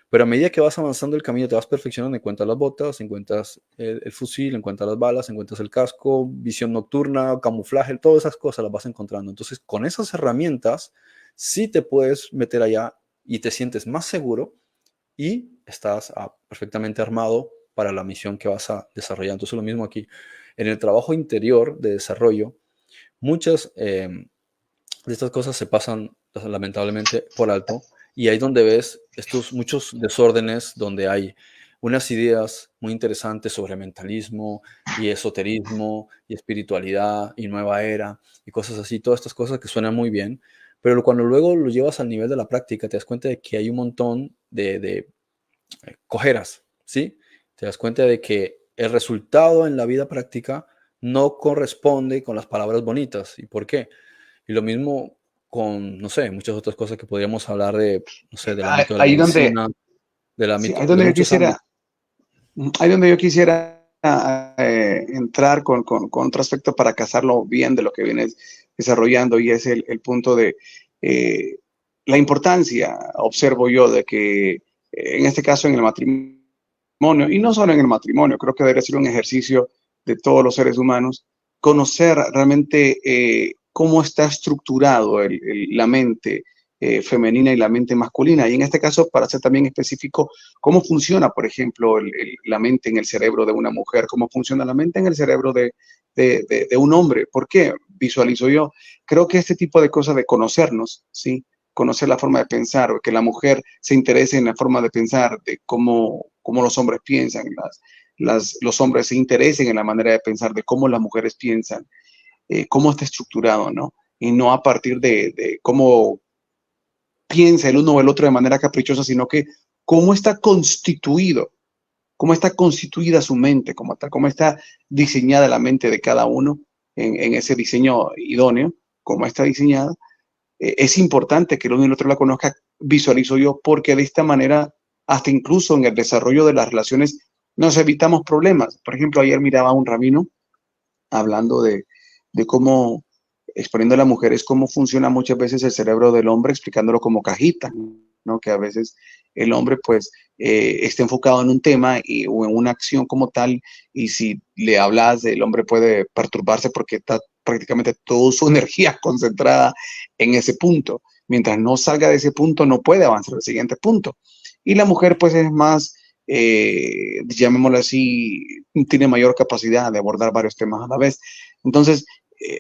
Pero a medida que vas avanzando el camino, te vas perfeccionando, encuentras las botas, encuentras el fusil, encuentras las balas, encuentras el casco, visión nocturna, camuflaje, todas esas cosas las vas encontrando. Entonces, con esas herramientas, sí te puedes meter allá y te sientes más seguro y estás perfectamente armado para la misión que vas a desarrollar. Entonces, lo mismo aquí. En el trabajo interior de desarrollo, muchas de estas cosas se pasan lamentablemente por alto y ahí donde ves estos muchos desórdenes, donde hay unas ideas muy interesantes sobre mentalismo y esoterismo y espiritualidad y nueva era y cosas así, todas estas cosas que suenan muy bien, pero cuando luego lo llevas al nivel de la práctica, te das cuenta de que hay un montón de cojeras, ¿sí? Te das cuenta de que el resultado en la vida práctica no corresponde con las palabras bonitas. ¿Y por qué? Y lo mismo con, no sé, muchas otras cosas que podríamos hablar de, no sé, del ámbito de la Ahí donde, medicina, del sí, ámbito, de muchos ámbitos. ahí donde yo quisiera entrar con otro aspecto para casarlo bien de lo que vienes desarrollando, y es el punto de eh, la importancia, observo yo, de que en este caso en el matrimonio, y no solo en el matrimonio, creo que debería ser un ejercicio de todos los seres humanos, conocer realmente cómo está estructurado la mente femenina y la mente masculina. Y en este caso, para ser también específico, cómo funciona, por ejemplo, la mente en el cerebro de una mujer, cómo funciona la mente en el cerebro de un hombre. ¿Por qué? Visualizo yo. Creo que este tipo de cosas de conocernos, ¿sí? Conocer la forma de pensar, o que la mujer se interese en la forma de pensar, de cómo los hombres piensan, los hombres se interesen en la manera de pensar, de cómo las mujeres piensan, cómo está estructurado, ¿no? Y no a partir de cómo piensa el uno o el otro de manera caprichosa, sino que cómo está constituido, cómo está constituida su mente, cómo está diseñada la mente de cada uno en ese diseño idóneo, cómo está diseñada. Es importante que el uno y el otro la conozca, visualizo yo, porque de esta manera, hasta incluso en el desarrollo de las relaciones, nos evitamos problemas. Por ejemplo, ayer miraba a un rabino hablando de cómo, exponiendo a las mujeres cómo funciona muchas veces el cerebro del hombre, explicándolo como cajita, ¿no? Que a veces el hombre pues está enfocado en un tema o en una acción como tal, y si le hablas, el hombre puede perturbarse porque está prácticamente toda su energía concentrada en ese punto. Mientras no salga de ese punto, no puede avanzar al siguiente punto. Y la mujer pues es más, llamémoslo así, tiene mayor capacidad de abordar varios temas a la vez. Entonces,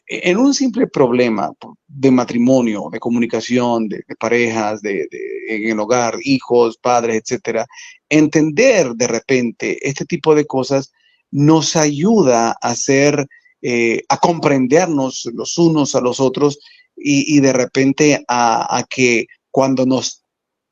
en un simple problema de matrimonio, de comunicación, de parejas, en el hogar, hijos, padres, etcétera, entender de repente este tipo de cosas nos ayuda a hacer, a comprendernos los unos a los otros, y de repente a que cuando nos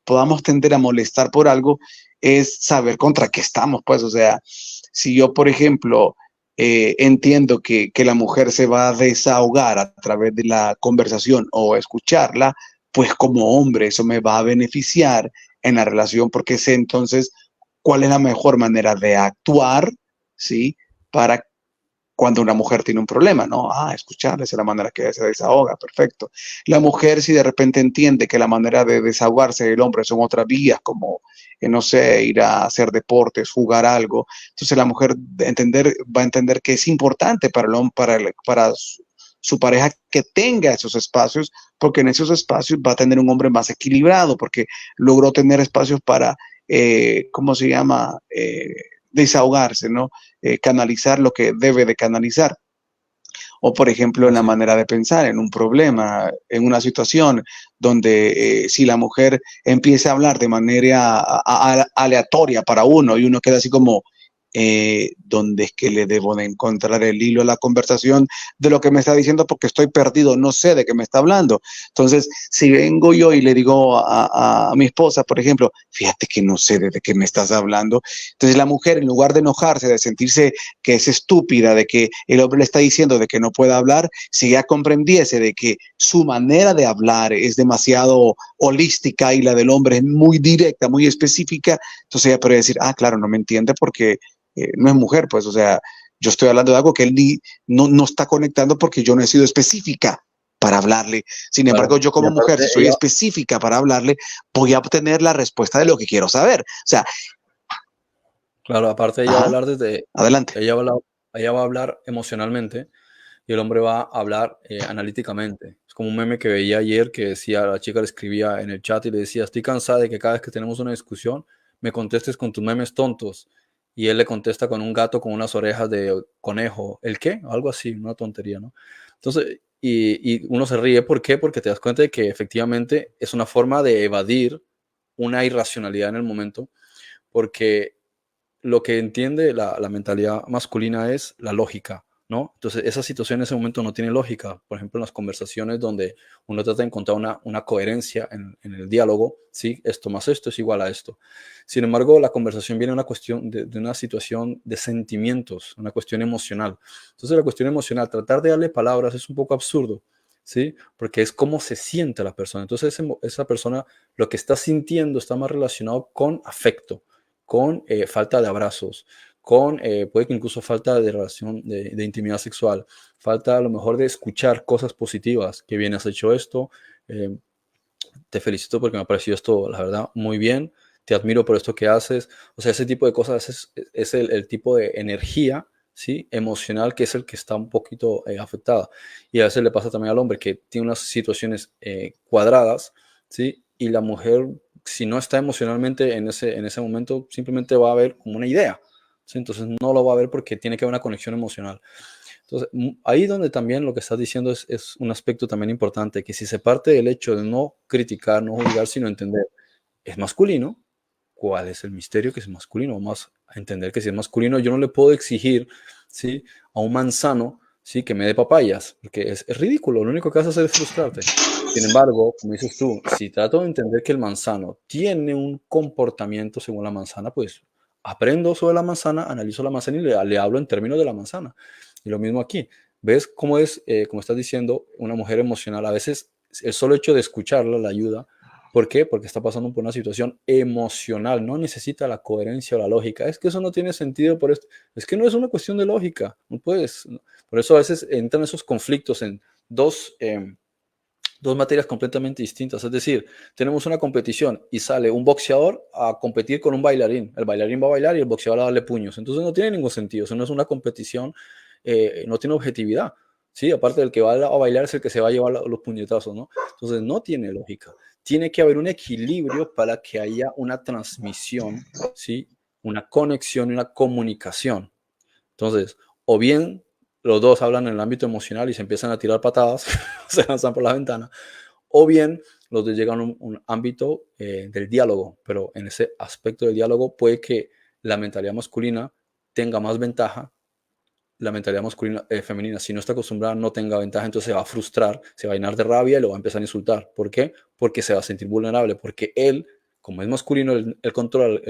podamos tender a molestar por algo, es saber contra qué estamos, pues, o sea, si yo, por ejemplo, entiendo que la mujer se va a desahogar a través de la conversación o escucharla, pues como hombre eso me va a beneficiar en la relación, porque sé entonces cuál es la mejor manera de actuar, ¿sí? Para cuando una mujer tiene un problema, ¿no? Escucharla, esa es la manera que se desahoga, perfecto. La mujer, si de repente entiende que la manera de desahogarse del hombre son otras vías, como, no sé, ir a hacer deportes, jugar algo, entonces la mujer va a entender que es importante para el hombre, para su pareja, que tenga esos espacios, porque en esos espacios va a tener un hombre más equilibrado, porque logró tener espacios para, ¿cómo se llama? Desahogarse, ¿no? Canalizar lo que debe de canalizar. O, por ejemplo, en la Así es. manera de pensar, en un problema, en una situación donde si la mujer empieza a hablar de manera aleatoria para uno, y uno queda así como, ¿dónde es que le debo de encontrar el hilo a la conversación de lo que me está diciendo? Porque estoy perdido, no sé de qué me está hablando. Entonces, si vengo yo y le digo a mi esposa, por ejemplo, fíjate que no sé de qué me estás hablando, entonces la mujer, en lugar de enojarse, de sentirse que es estúpida, de que el hombre le está diciendo de que no pueda hablar, si ella comprendiese de que su manera de hablar es demasiado holística y la del hombre es muy directa, muy específica, entonces ella podría decir, claro, no me entiende porque no es mujer, pues, o sea, yo estoy hablando de algo que él no está conectando porque yo no he sido específica para hablarle. Sin embargo, Claro. yo Y como mujer, aparte si soy específica para hablarle, voy a obtener la respuesta de lo que quiero saber. O sea, claro, aparte ella va a ajá, hablar desde, adelante. ella va a hablar emocionalmente y el hombre va a hablar analíticamente. Es como un meme que veía ayer que decía, la chica le escribía en el chat y le decía, estoy cansada de que cada vez que tenemos una discusión me contestes con tus memes tontos. Y él le contesta con un gato con unas orejas de conejo. ¿El qué? Algo así, una tontería, ¿no? Entonces, y uno se ríe. ¿Por qué? Porque te das cuenta de que efectivamente es una forma de evadir una irracionalidad en el momento, porque lo que entiende la mentalidad masculina es la lógica, ¿no? Entonces, esa situación en ese momento no tiene lógica. Por ejemplo, en las conversaciones donde uno trata de encontrar una coherencia en el diálogo, ¿sí? Esto más esto es igual a esto. Sin embargo, la conversación viene de una cuestión de una situación de sentimientos, una cuestión emocional. Entonces, la cuestión emocional, tratar de darle palabras es un poco absurdo, ¿sí? Porque es cómo se siente la persona. Entonces, esa persona lo que está sintiendo está más relacionado con afecto, con falta de abrazos, con puede que incluso falta de relación de intimidad sexual, falta a lo mejor de escuchar cosas positivas, que bien has hecho esto, eh, te felicito porque me ha parecido esto, la verdad, muy bien, te admiro por esto que haces, o sea, ese tipo de cosas es el tipo de energía, ¿sí? Emocional que es el que está un poquito afectada. Y a veces le pasa también al hombre que tiene unas situaciones cuadradas, ¿sí? Y la mujer, si no está emocionalmente en ese momento, simplemente va a ver como una idea, ¿sí? Entonces no lo va a ver porque tiene que haber una conexión emocional. Entonces, ahí donde también lo que estás diciendo es un aspecto también importante, que si se parte del hecho de no criticar, no juzgar, sino entender, es masculino, ¿cuál es el misterio que es masculino? Vamos a entender que si es masculino, yo no le puedo exigir, ¿sí? A un manzano, ¿sí? Que me dé papayas, porque es ridículo, lo único que vas a hacer es frustrarte. Sin embargo, como dices tú, si trato de entender que el manzano tiene un comportamiento según la manzana, pues aprendo sobre la manzana, analizo la manzana y le hablo en términos de la manzana. Y lo mismo aquí. ¿Ves cómo es, como estás diciendo, una mujer emocional? A veces el solo hecho de escucharla la ayuda. ¿Por qué? Porque está pasando por una situación emocional. No necesita la coherencia o la lógica. Es que eso no tiene sentido por esto. Es que no es una cuestión de lógica. No puedes. Por eso a veces entran esos conflictos en dos materias completamente distintas. Es decir, tenemos una competición y sale un boxeador a competir con un bailarín. El bailarín va a bailar y el boxeador a darle puños. Entonces no tiene ningún sentido. Eso no es una competición, no tiene objetividad. Sí, aparte del que va a bailar es el que se va a llevar los puñetazos, ¿no? Entonces no tiene lógica. Tiene que haber un equilibrio para que haya una transmisión, ¿sí? Una conexión y una comunicación. Entonces, o bien los dos hablan en el ámbito emocional y se empiezan a tirar patadas, se lanzan por la ventana, o bien los dos llegan a un ámbito del diálogo, pero en ese aspecto del diálogo puede que la mentalidad masculina tenga más ventaja, la mentalidad masculina, femenina, si no está acostumbrada, no tenga ventaja, entonces se va a frustrar, se va a llenar de rabia y lo va a empezar a insultar. ¿Por qué? Porque se va a sentir vulnerable, porque él, como es masculino, él controla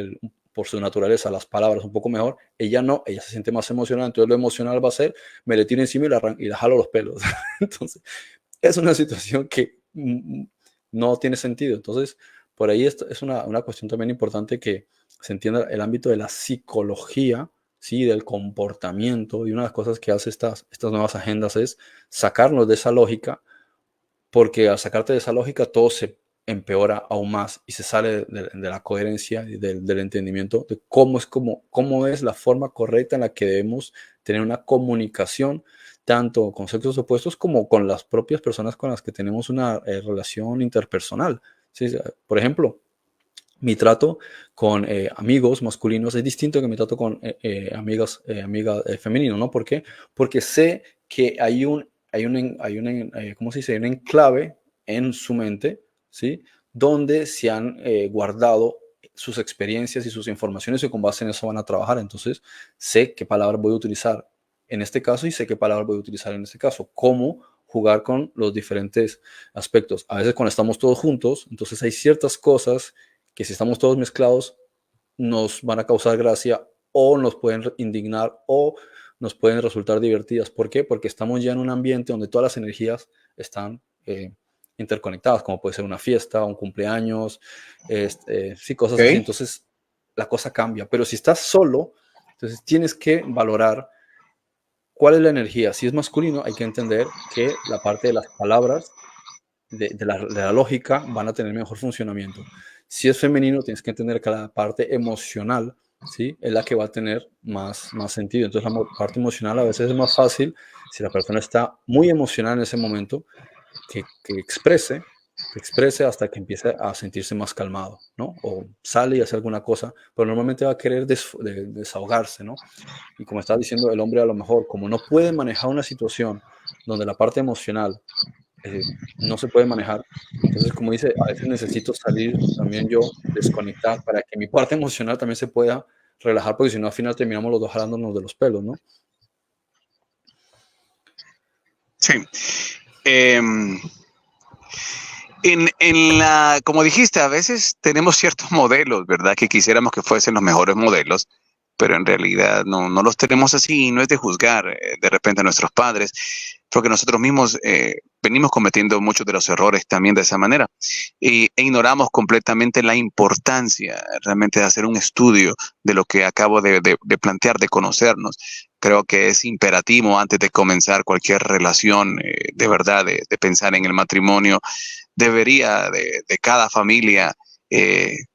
por su naturaleza las palabras un poco mejor, ella no, ella se siente más emocional, entonces lo emocional va a ser, me le tiro encima y la jalo los pelos. Entonces, es una situación que no tiene sentido. Entonces, por ahí es una cuestión también importante que se entienda el ámbito de la psicología, ¿sí? Del comportamiento. Y una de las cosas que hace estas nuevas agendas es sacarnos de esa lógica, porque al sacarte de esa lógica todo se empeora aún más y se sale de la coherencia y del entendimiento de cómo es la forma correcta en la que debemos tener una comunicación tanto con sexos opuestos como con las propias personas con las que tenemos una relación interpersonal. ¿Sí? Por ejemplo, mi trato con amigos masculinos es distinto que mi trato con amigas femeninos, ¿no? ¿Por qué? Porque sé que ¿cómo se dice? Un enclave en su mente, ¿sí? Donde se han guardado sus experiencias y sus informaciones y con base en eso van a trabajar. Entonces, sé qué palabras voy a utilizar en este caso y sé qué palabras voy a utilizar en este caso. Cómo jugar con los diferentes aspectos. A veces cuando estamos todos juntos, entonces hay ciertas cosas que si estamos todos mezclados nos van a causar gracia o nos pueden indignar o nos pueden resultar divertidas. ¿Por qué? Porque estamos ya en un ambiente donde todas las energías están interconectadas, como puede ser una fiesta, un cumpleaños, sí, cosas así. Entonces la cosa cambia. Pero si estás solo, entonces tienes que valorar cuál es la energía. Si es masculino, hay que entender que la parte de las palabras de la lógica van a tener mejor funcionamiento. Si es femenino, tienes que entender que la parte emocional, ¿sí? Es la que va a tener más sentido. Entonces, la parte emocional a veces es más fácil si la persona está muy emocional en ese momento, que exprese hasta que empiece a sentirse más calmado, ¿no? O sale y hace alguna cosa, pero normalmente va a querer desahogarse, ¿no? Y como estaba diciendo, el hombre a lo mejor, como no puede manejar una situación donde la parte emocional no se puede manejar. Entonces, como dice, a veces necesito salir también yo, desconectar para que mi parte emocional también se pueda relajar, porque si no al final terminamos los dos jalándonos de los pelos, ¿no? Sí. Como dijiste, a veces tenemos ciertos modelos, ¿verdad? Que quisiéramos que fuesen los mejores modelos, pero en realidad no los tenemos así, y no es de juzgar de repente a nuestros padres, porque nosotros mismos venimos cometiendo muchos de los errores también de esa manera, e ignoramos completamente la importancia realmente de hacer un estudio de lo que acabo de plantear, de conocernos. Creo que es imperativo antes de comenzar cualquier relación, de verdad, de pensar en el matrimonio. Debería de cada familia,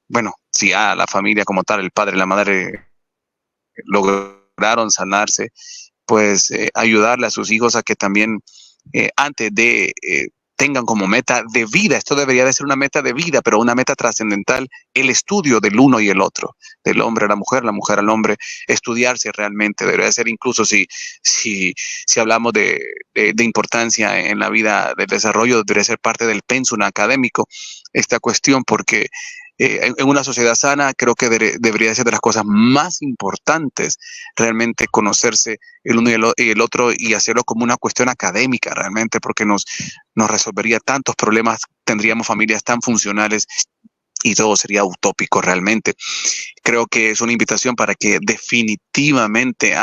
bueno, si a la familia como tal, el padre y la madre lograron sanarse, pues ayudarle a sus hijos a que también antes de tengan como meta de vida, esto debería de ser una meta de vida, pero una meta trascendental, el estudio del uno y el otro, del hombre a la mujer al hombre, estudiarse realmente, debería ser incluso si hablamos de importancia en la vida del desarrollo, debería ser parte del pensum académico esta cuestión, porque en una sociedad sana creo que debería ser de las cosas más importantes realmente conocerse el uno y el otro, y hacerlo como una cuestión académica realmente, porque nos resolvería tantos problemas, tendríamos familias tan funcionales y todo sería utópico realmente. Creo que es una invitación para que definitivamente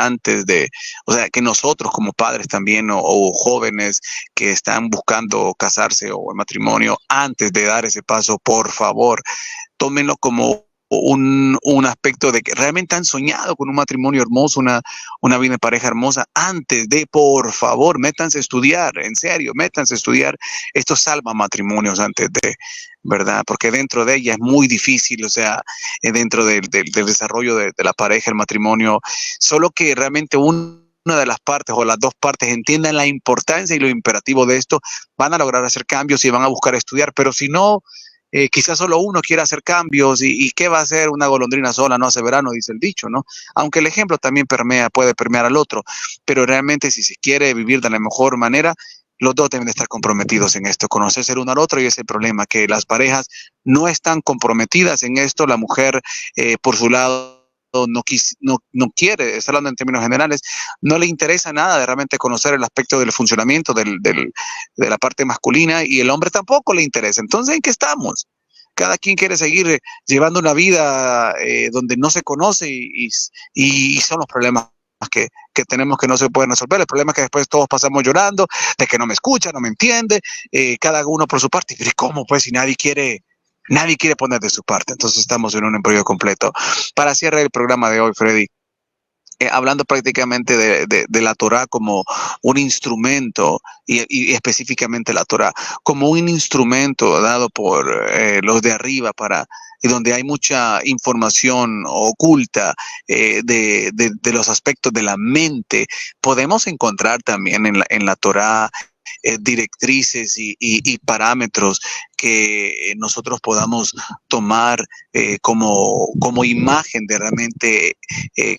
o sea, que nosotros como padres también o jóvenes que están buscando casarse o el matrimonio, antes de dar ese paso, por favor, tómenlo como un aspecto de que realmente han soñado con un matrimonio hermoso, una vida en pareja hermosa. Antes de, por favor, métanse a estudiar, en serio, métanse a estudiar. Esto salva matrimonios antes de, ¿verdad? Porque dentro de ella es muy difícil, o sea, dentro del desarrollo de la pareja, el matrimonio, solo que realmente una de las partes o las dos partes entiendan la importancia y lo imperativo de esto, van a lograr hacer cambios y van a buscar estudiar, pero si no, quizás solo uno quiera hacer cambios, y qué va a hacer una golondrina sola, no hace verano, dice el dicho, ¿no? Aunque el ejemplo también puede permear al otro, pero realmente si se quiere vivir de la mejor manera, los dos deben de estar comprometidos en esto, conocerse el uno al otro, y ese problema, que las parejas no están comprometidas en esto, la mujer por su lado no quiere, está hablando en términos generales, no le interesa nada de realmente conocer el aspecto del funcionamiento de la parte masculina, y el hombre tampoco le interesa. Entonces, ¿en qué estamos? Cada quien quiere seguir llevando una vida donde no se conoce, y son los problemas que tenemos, que no se pueden resolver. El problema es que después todos pasamos llorando de que no me escucha, no me entiende, cada uno por su parte. Pero ¿cómo pues si nadie quiere poner de su parte? Entonces estamos en un embrollo completo. Para cierre el programa de hoy, Freddy, hablando prácticamente de la Torah como un instrumento, y específicamente la Torah como un instrumento dado por los de arriba, y donde hay mucha información oculta de los aspectos de la mente, podemos encontrar también en la Torah directrices y parámetros que nosotros podamos tomar como imagen de realmente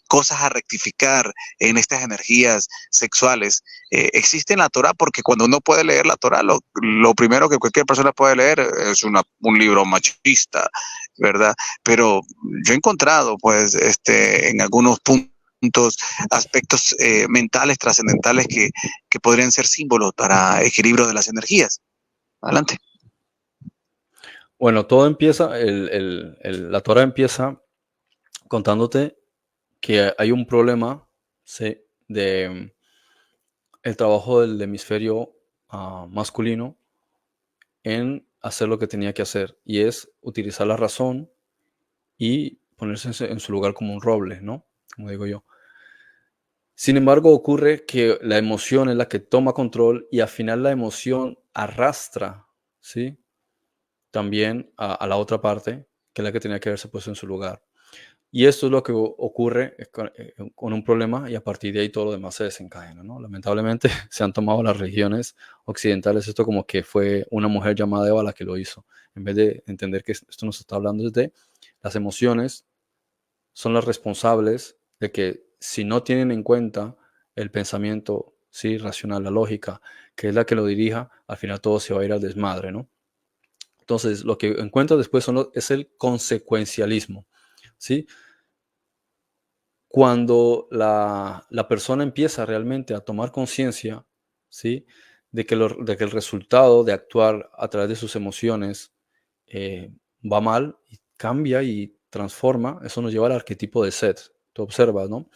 cosas a rectificar en estas energías sexuales. Existe en la Torah, porque cuando uno puede leer la Torah, lo primero que cualquier persona puede leer es un libro machista, ¿verdad? Pero yo he encontrado, pues, en algunos aspectos mentales trascendentales que podrían ser símbolos para equilibrio de las energías. Adelante. Bueno, todo empieza, la Torah empieza contándote que hay un problema, ¿sí?, de el trabajo del hemisferio masculino en hacer lo que tenía que hacer, y es utilizar la razón y ponerse en su lugar como un roble, ¿no? Como digo yo. Sin embargo, ocurre que la emoción es la que toma control, y al final la emoción arrastra, ¿sí?, también a la otra parte, que es la que tenía que haberse puesto en su lugar. Y esto es lo que ocurre con un problema, y a partir de ahí todo lo demás se desencadena, ¿no? Lamentablemente se han tomado las religiones occidentales esto como que fue una mujer llamada Eva la que lo hizo, en vez de entender que esto nos está hablando de las emociones. Son las responsables de que, si no tienen en cuenta el pensamiento, sí, racional, la lógica, que es la que lo dirija, al final todo se va a ir al desmadre, ¿no? Entonces, lo que encuentro después es el consecuencialismo, ¿sí? cuando la persona empieza realmente a tomar conciencia, ¿sí? de que el resultado de actuar a través de sus emociones va mal y cambia y transforma, eso nos lleva al arquetipo de Set. Tú observas, ¿no?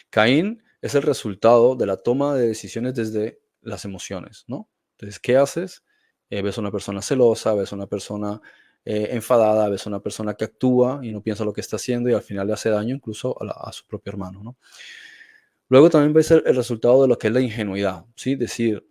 Caín es el resultado de la toma de decisiones desde las emociones, ¿no? Entonces, ¿qué haces? Ves a una persona celosa, ves a una persona enfadada, ves a una persona que actúa y no piensa lo que está haciendo y al final le hace daño incluso a su propio hermano, ¿no? Luego también ves el resultado de lo que es la ingenuidad, ¿sí? Decir,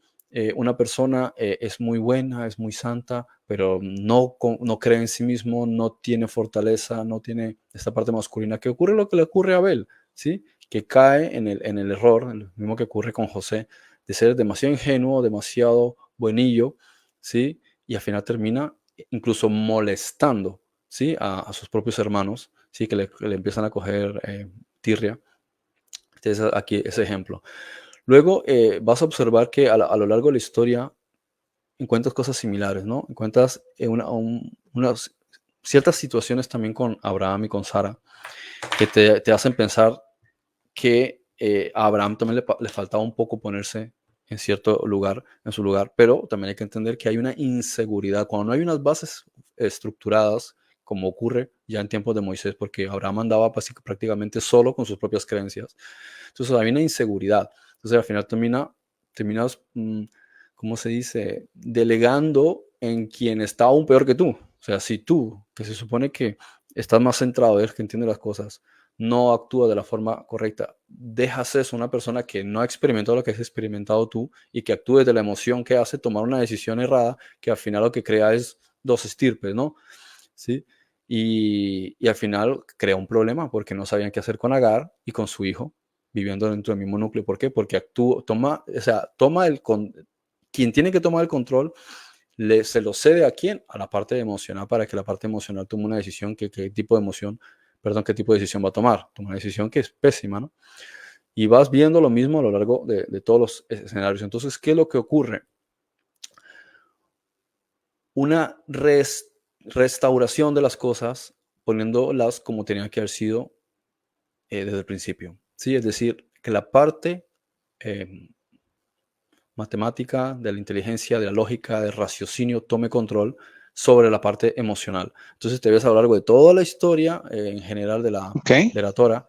una persona es muy buena, es muy santa, pero no cree en sí mismo, no tiene fortaleza, no tiene esta parte masculina. ¿Qué ocurre? Lo que le ocurre a Abel, ¿sí? Que cae en el error, lo mismo que ocurre con José, de ser demasiado ingenuo, demasiado buenillo, ¿sí? Y al final termina incluso molestando, ¿sí? A sus propios hermanos, ¿sí? Que le empiezan a coger tirria. Este es aquí ese ejemplo. Luego vas a observar que a lo largo de la historia encuentras cosas similares, ¿no? Encuentras unas ciertas situaciones también con Abraham y con Sara que te hacen pensar que a Abraham también le faltaba un poco ponerse en cierto lugar, en su lugar, pero también hay que entender que hay una inseguridad. Cuando no hay unas bases estructuradas, como ocurre ya en tiempos de Moisés, porque Abraham andaba prácticamente solo con sus propias creencias. Entonces hay una inseguridad. Entonces al final terminas, ¿cómo se dice? Delegando en quien está aún peor que tú. O sea, si tú, que se supone que estás más centrado, eres que entiende las cosas, no actúa de la forma correcta, dejas eso una persona que no ha experimentado lo que has experimentado tú y que actúe de la emoción que hace tomar una decisión errada que al final lo que crea es dos estirpes, ¿no? ¿Sí? Y al final crea un problema porque no sabían qué hacer con Agar y con su hijo viviendo dentro del mismo núcleo. ¿Por qué? Porque quien tiene que tomar el control se lo cede a quién, a la parte emocional, para que la parte emocional tome una decisión qué tipo de decisión va a tomar. Toma una decisión que es pésima, ¿no? Y vas viendo lo mismo a lo largo de todos los escenarios. Entonces, ¿qué es lo que ocurre? Una restauración de las cosas poniéndolas como tenían que haber sido desde el principio. ¿Sí? Es decir, que la parte matemática, de la inteligencia, de la lógica, del raciocinio tome control sobre la parte emocional. Entonces te ves a lo largo de toda la historia en general de la Torah,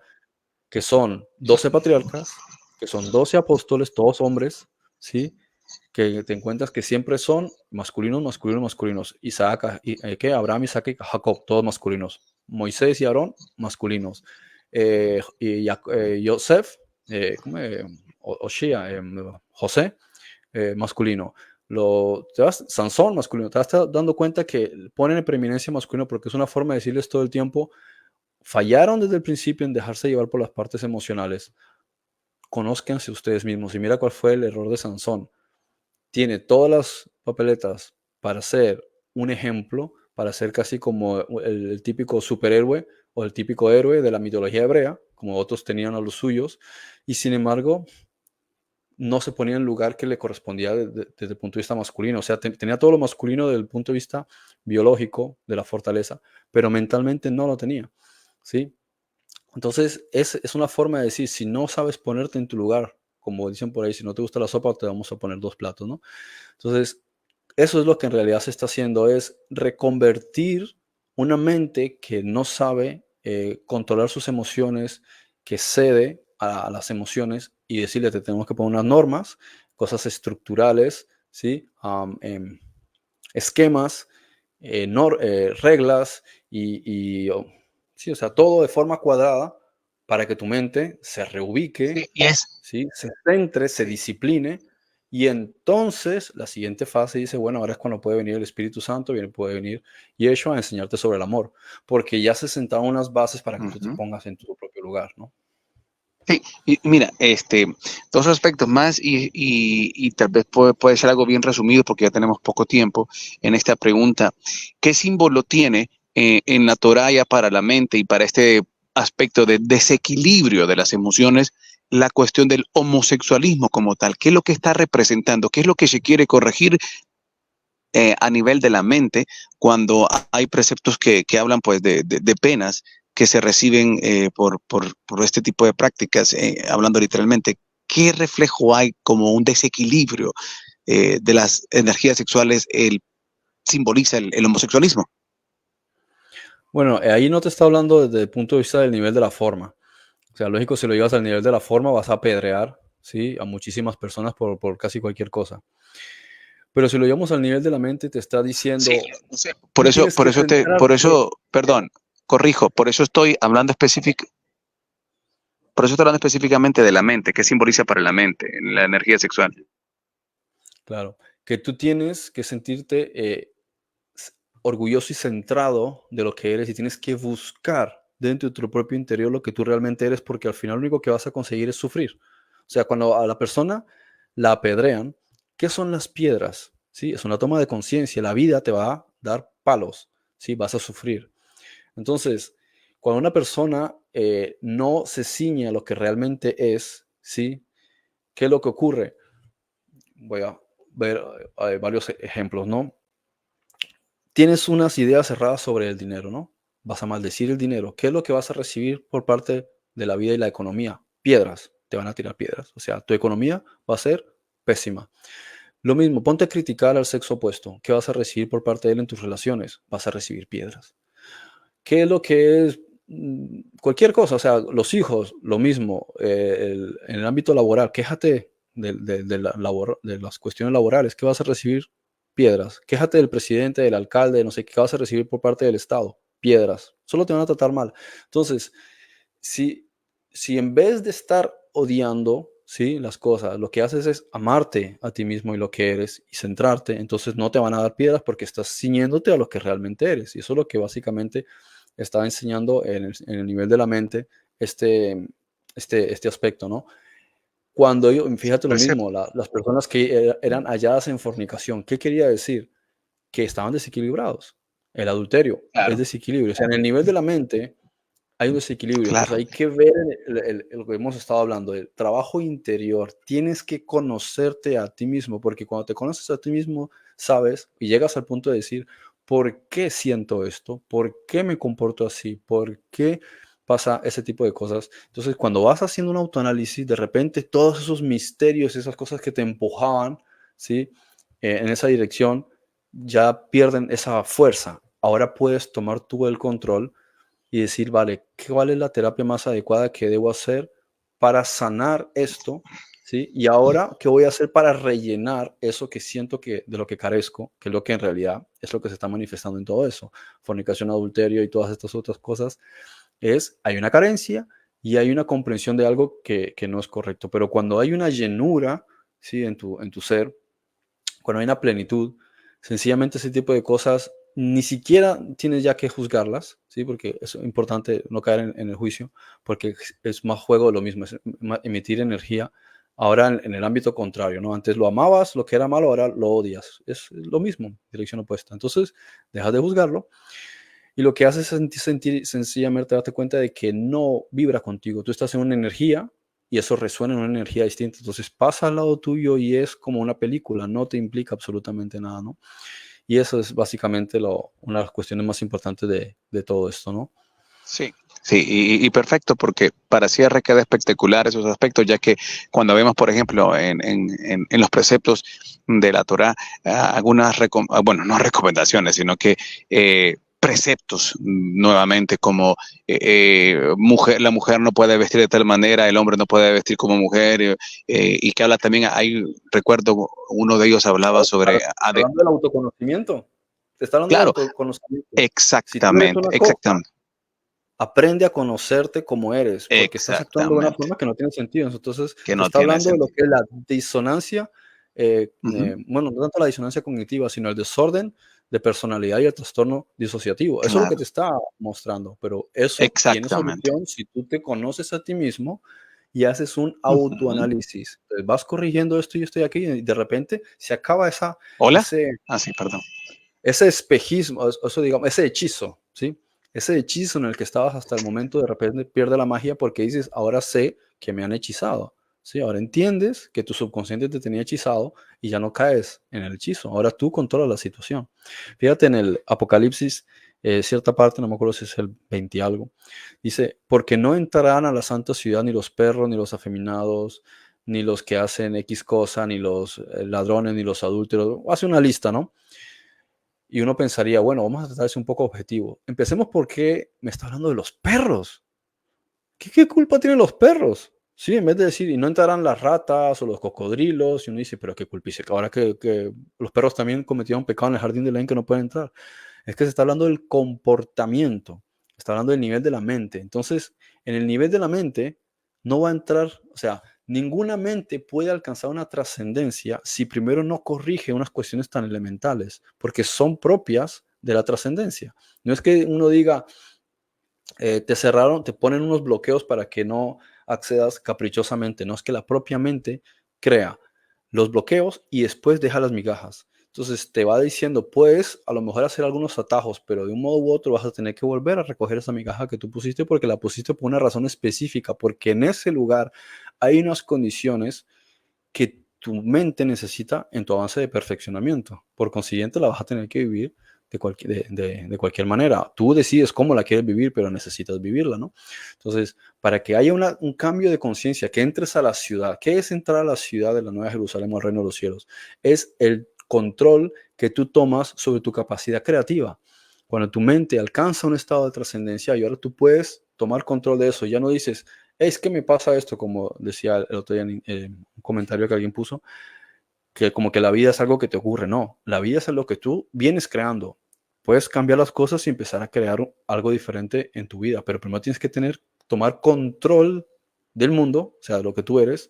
que son 12 patriarcas, que son 12 apóstoles, todos hombres, ¿sí? Que te encuentras que siempre son masculinos, masculinos, masculinos. Abraham, Isaac y Jacob, todos masculinos. Moisés y Aarón, masculinos. Yosef, José, masculino. Sansón, masculino. Te vas dando cuenta que ponen en preeminencia masculino porque es una forma de decirles todo el tiempo, fallaron desde el principio en dejarse llevar por las partes emocionales. Conózcanse ustedes mismos. Y mira cuál fue el error de Sansón. Tiene todas las papeletas para ser un ejemplo, para ser casi como el típico superhéroe o el típico héroe de la mitología hebrea, como otros tenían a los suyos, y sin embargo no se ponía en el lugar que le correspondía desde el punto de vista masculino. O sea, tenía todo lo masculino desde el punto de vista biológico, de la fortaleza, pero mentalmente no lo tenía, ¿sí? Entonces, es una forma de decir, si no sabes ponerte en tu lugar, como dicen por ahí, si no te gusta la sopa, te vamos a poner 2 platos, ¿no? Entonces, eso es lo que en realidad se está haciendo, es reconvertir una mente que no sabe controlar sus emociones, que cede a las emociones y decirle, te tenemos que poner unas normas, cosas estructurales, ¿sí? Esquemas, reglas sí, o sea, todo de forma cuadrada para que tu mente se reubique, ¿sí? Se centre, se discipline. Y entonces la siguiente fase dice, bueno, ahora es cuando puede venir el Espíritu Santo, puede venir Yeshua a enseñarte sobre el amor, porque ya se sentaron unas bases para que tú te pongas en tu propio lugar, ¿no? Sí, y mira, 2 aspectos más y tal vez puede ser algo bien resumido porque ya tenemos poco tiempo en esta pregunta. ¿Qué símbolo tiene en la Torá ya para la mente y para este aspecto de desequilibrio de las emociones la cuestión del homosexualismo como tal? ¿Qué es lo que está representando? ¿Qué es lo que se quiere corregir a nivel de la mente cuando hay preceptos que hablan pues de penas que se reciben por este tipo de prácticas, hablando literalmente, ¿qué reflejo hay como un desequilibrio de las energías sexuales simboliza el homosexualismo? Bueno, ahí no te está hablando desde el punto de vista del nivel de la forma. O sea, lógico, si lo llevas al nivel de la forma, vas a apedrear, ¿sí?, a muchísimas personas por casi cualquier cosa. Pero si lo llevamos al nivel de la mente, te está diciendo, Sí, no sé. Por tú eso, tienes que centrarte. perdón, corrijo, por eso estoy hablando por eso estoy hablando específicamente de la mente, qué simboliza para la mente, la energía sexual. Claro, que tú tienes que sentirte s- orgulloso y centrado de lo que eres y tienes que buscar dentro de tu propio interior lo que tú realmente eres, porque al final lo único que vas a conseguir es sufrir. O sea, cuando a la persona la apedrean, ¿qué son las piedras? ¿Sí? Es una toma de conciencia. La vida te va a dar palos, ¿sí? Vas a sufrir. Entonces, cuando una persona no se ciñe a lo que realmente es, ¿sí? ¿Qué es lo que ocurre? Voy a ver varios ejemplos, ¿no? Tienes unas ideas cerradas sobre el dinero, ¿no? Vas a maldecir el dinero. ¿Qué es lo que vas a recibir por parte de la vida y la economía? Piedras. Te van a tirar piedras. O sea, tu economía va a ser pésima. Lo mismo, ponte a criticar al sexo opuesto. ¿Qué vas a recibir por parte de él en tus relaciones? Vas a recibir piedras. ¿Qué es lo que es cualquier cosa? O sea, los hijos, lo mismo. En el ámbito laboral, quéjate de las cuestiones laborales. ¿Qué vas a recibir? Piedras. Quéjate del presidente, del alcalde, no sé qué vas a recibir por parte del Estado. Piedras. Solo te van a tratar mal. Entonces, si, si en vez de estar odiando, ¿sí?, las cosas, lo que haces es amarte a ti mismo y lo que eres y centrarte, entonces no te van a dar piedras porque estás ciñéndote a lo que realmente eres. Y eso es lo que básicamente estaba enseñando en el nivel de la mente este aspecto, ¿no? Cuando yo, fíjate lo mismo, las personas que eran halladas en fornicación, ¿qué quería decir? Que estaban desequilibrados. El adulterio es Claro, desequilibrio. O sea, en el nivel de la mente hay un desequilibrio. Entonces claro. hay que ver lo que hemos estado hablando, el trabajo interior. Tienes que conocerte a ti mismo, porque cuando te conoces a ti mismo, sabes y llegas al punto de decir, ¿por qué siento esto? ¿Por qué me comporto así? ¿Por qué pasa ese tipo de cosas? Entonces, cuando vas haciendo un autoanálisis, de repente todos esos misterios, esas cosas que te empujaban, ¿sí?, en esa dirección, ya pierden esa fuerza. Ahora puedes tomar tú el control y decir, vale, ¿cuál es la terapia más adecuada que debo hacer para sanar esto? ¿Sí? Y ahora, ¿qué voy a hacer para rellenar eso que siento que de lo que carezco, que es lo que en realidad es lo que se está manifestando en todo eso? Fornicación, adulterio y todas estas otras cosas. Hay una carencia y hay una comprensión de algo que no es correcto. Pero cuando hay una llenura, ¿sí?, en tu ser, cuando hay una plenitud, sencillamente ese tipo de cosas ni siquiera tienes ya que juzgarlas, ¿sí? Porque es importante no caer en el juicio, porque es más juego de lo mismo, es emitir energía. Ahora en el ámbito contrario, ¿no? Antes lo amabas, lo que era malo, ahora lo odias. Es lo mismo, dirección opuesta. Entonces, dejas de juzgarlo y lo que haces es sentir sencillamente darte cuenta de que no vibra contigo. Tú estás en una energía y eso resuena en una energía distinta. Entonces pasa al lado tuyo y es como una película, no te implica absolutamente nada, ¿no? Y eso es básicamente una de las cuestiones más importantes de todo esto, ¿no? Sí, sí, y perfecto, porque para cierre queda espectacular esos aspectos, ya que cuando vemos, por ejemplo, en los preceptos de la Torá, bueno, no recomendaciones, sino que preceptos nuevamente, como la mujer no puede vestir de tal manera, el hombre no puede vestir como mujer, y que habla también, recuerdo, uno de ellos hablaba sobre, Hablando del autoconocimiento. Te está hablando del claro, autoconocimiento. Si tú eres exactamente, una cosa, exactamente, aprende a conocerte como eres, porque estás actuando de una exactamente, forma que no tiene sentido. Entonces, que te no está tiene hablando de lo sentido. que es la disonancia, Ujú. bueno, no tanto la disonancia cognitiva, sino el desorden de personalidad y el trastorno disociativo. Eso es lo que Claro, te está mostrando, pero eso tiene exactamente. solución si tú te conoces a ti mismo y haces un Ujú. autoanálisis. Entonces, vas corrigiendo esto y esto y aquello, y de repente se acaba ¿Hola? ese, Ah, sí, perdón. ese espejismo, eso digamos, ese hechizo, ¿sí? Ese hechizo en el que estabas hasta el momento, de repente pierde la magia porque dices, ahora sé que me han hechizado, ¿sí? Ahora entiendes que tu subconsciente te tenía hechizado y ya no caes en el hechizo. Ahora tú controlas la situación. Fíjate en el Apocalipsis cierta parte, no me acuerdo si es el 20 y algo, dice, porque no entrarán a la santa ciudad ni los perros, ni los afeminados, ni los que hacen X cosa, ni los ladrones, ni los adúlteros. Hace una lista, ¿no? Y uno pensaría, bueno, vamos a tratar de ser un poco objetivo. Empecemos porque me está hablando de los perros. ¿Qué culpa tienen los perros? Sí, en vez de decir, y no entrarán las ratas o los cocodrilos, y uno dice, pero qué culpa. Ahora que los perros también cometieron pecado en el jardín del Edén que no pueden entrar. Es que se está hablando del comportamiento, está hablando del nivel de la mente. Entonces, en el nivel de la mente no va a entrar, o sea, ninguna mente puede alcanzar una trascendencia si primero no corrige unas cuestiones tan elementales, porque son propias de la trascendencia. No es que uno diga, te cerraron, te ponen unos bloqueos para que no accedas caprichosamente. No, es que la propia mente crea los bloqueos y después deja las migajas. Entonces te va diciendo, puedes a lo mejor hacer algunos atajos, pero de un modo u otro vas a tener que volver a recoger esa migaja que tú pusiste porque la pusiste por una razón específica, porque en ese lugar hay unas condiciones que tu mente necesita en tu avance de perfeccionamiento. Por consiguiente, la vas a tener que vivir de cualquier manera. Tú decides cómo la quieres vivir, pero necesitas vivirla, ¿no? Entonces, para que haya un cambio de conciencia, que entres a la ciudad. ¿Qué es entrar a la ciudad de la Nueva Jerusalén o al reino de los cielos? Es el control que tú tomas sobre tu capacidad creativa. Cuando tu mente alcanza un estado de trascendencia y ahora tú puedes tomar control de eso, ya no dices, es que me pasa esto, como decía el otro día en un comentario que alguien puso, que como que la vida es algo que te ocurre. No, la vida es lo que tú vienes creando. Puedes cambiar las cosas y empezar a crear algo diferente en tu vida, pero primero tienes que tomar control del mundo, o sea, de lo que tú eres,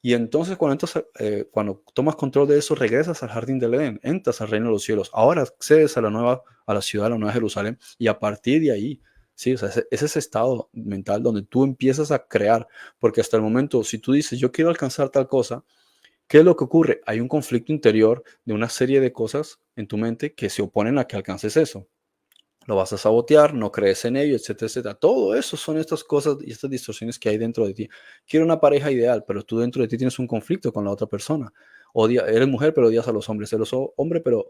y entonces cuando tomas control de eso, regresas al jardín del Edén, entras al reino de los cielos, ahora accedes a la ciudad, a la Nueva Jerusalén, y a partir de ahí, sí, o sea, es ese estado mental donde tú empiezas a crear, porque hasta el momento, si tú dices, yo quiero alcanzar tal cosa, ¿qué es lo que ocurre? Hay un conflicto interior de una serie de cosas en tu mente que se oponen a que alcances eso. Lo vas a sabotear, no crees en ello, etcétera, etcétera. Todo eso son estas cosas y estas distorsiones que hay dentro de ti. Quiero una pareja ideal, pero tú dentro de ti tienes un conflicto con la otra persona. Eres mujer, pero odias a los hombres. Eres hombre, pero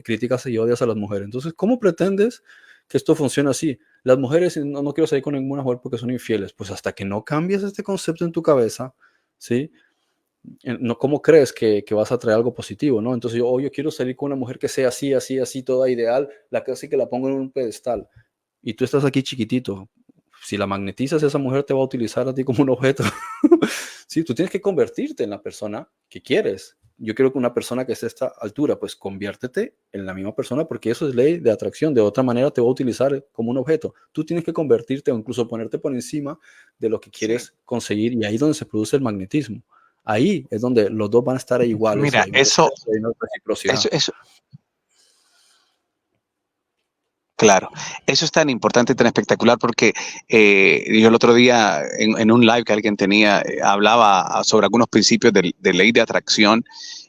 criticas y odias a las mujeres. Entonces, ¿cómo pretendes que esto funcione así? Las mujeres, no quiero salir con ninguna mujer porque son infieles. Pues hasta que no cambies este concepto en tu cabeza, ¿sí? No, ¿cómo crees que vas a traer algo positivo, no? Entonces yo quiero salir con una mujer que sea así, así, así, toda ideal, la que hace que la pongo en un pedestal. Y tú estás aquí chiquitito. Si la magnetizas, esa mujer te va a utilizar a ti como un objeto. Sí, tú tienes que convertirte en la persona que quieres. Yo quiero que una persona que esté a esta altura, pues conviértete en la misma persona porque eso es ley de atracción. De otra manera te va a utilizar como un objeto. Tú tienes que convertirte o incluso ponerte por encima de lo que quieres conseguir y ahí es donde se produce el magnetismo. Ahí es donde los dos van a estar iguales. Mira, y eso, claro, eso es tan importante y tan espectacular porque yo el otro día en un live que alguien tenía, hablaba sobre algunos principios de ley de atracción.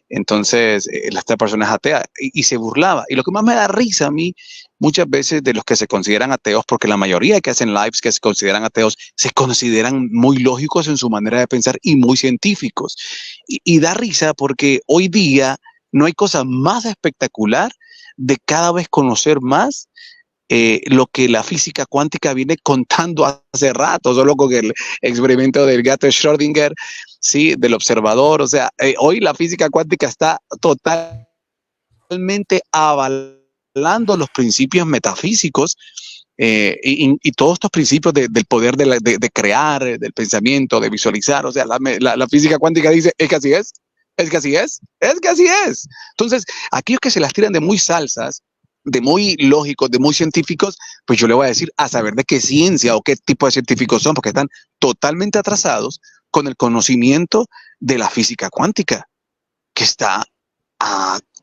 Entonces, esta persona es atea y se burlaba. Y lo que más me da risa a mí, muchas veces de los que se consideran ateos, porque la mayoría que hacen lives que se consideran ateos, se consideran muy lógicos en su manera de pensar y muy científicos. Y da risa porque hoy día no hay cosa más espectacular de cada vez conocer más lo que la física cuántica viene contando hace rato, solo con el experimento del gato Schrödinger, ¿sí? Del observador. O sea, hoy la física cuántica está totalmente avalando los principios metafísicos y todos estos principios del poder de crear, del pensamiento, de visualizar. O sea, la física cuántica dice, es que así es, es que así es, es que así es. Entonces, aquellos que se las tiran de muy salsas, de muy lógicos, de muy científicos, pues yo le voy a decir a saber de qué ciencia o qué tipo de científicos son, porque están totalmente atrasados con el conocimiento de la física cuántica, que está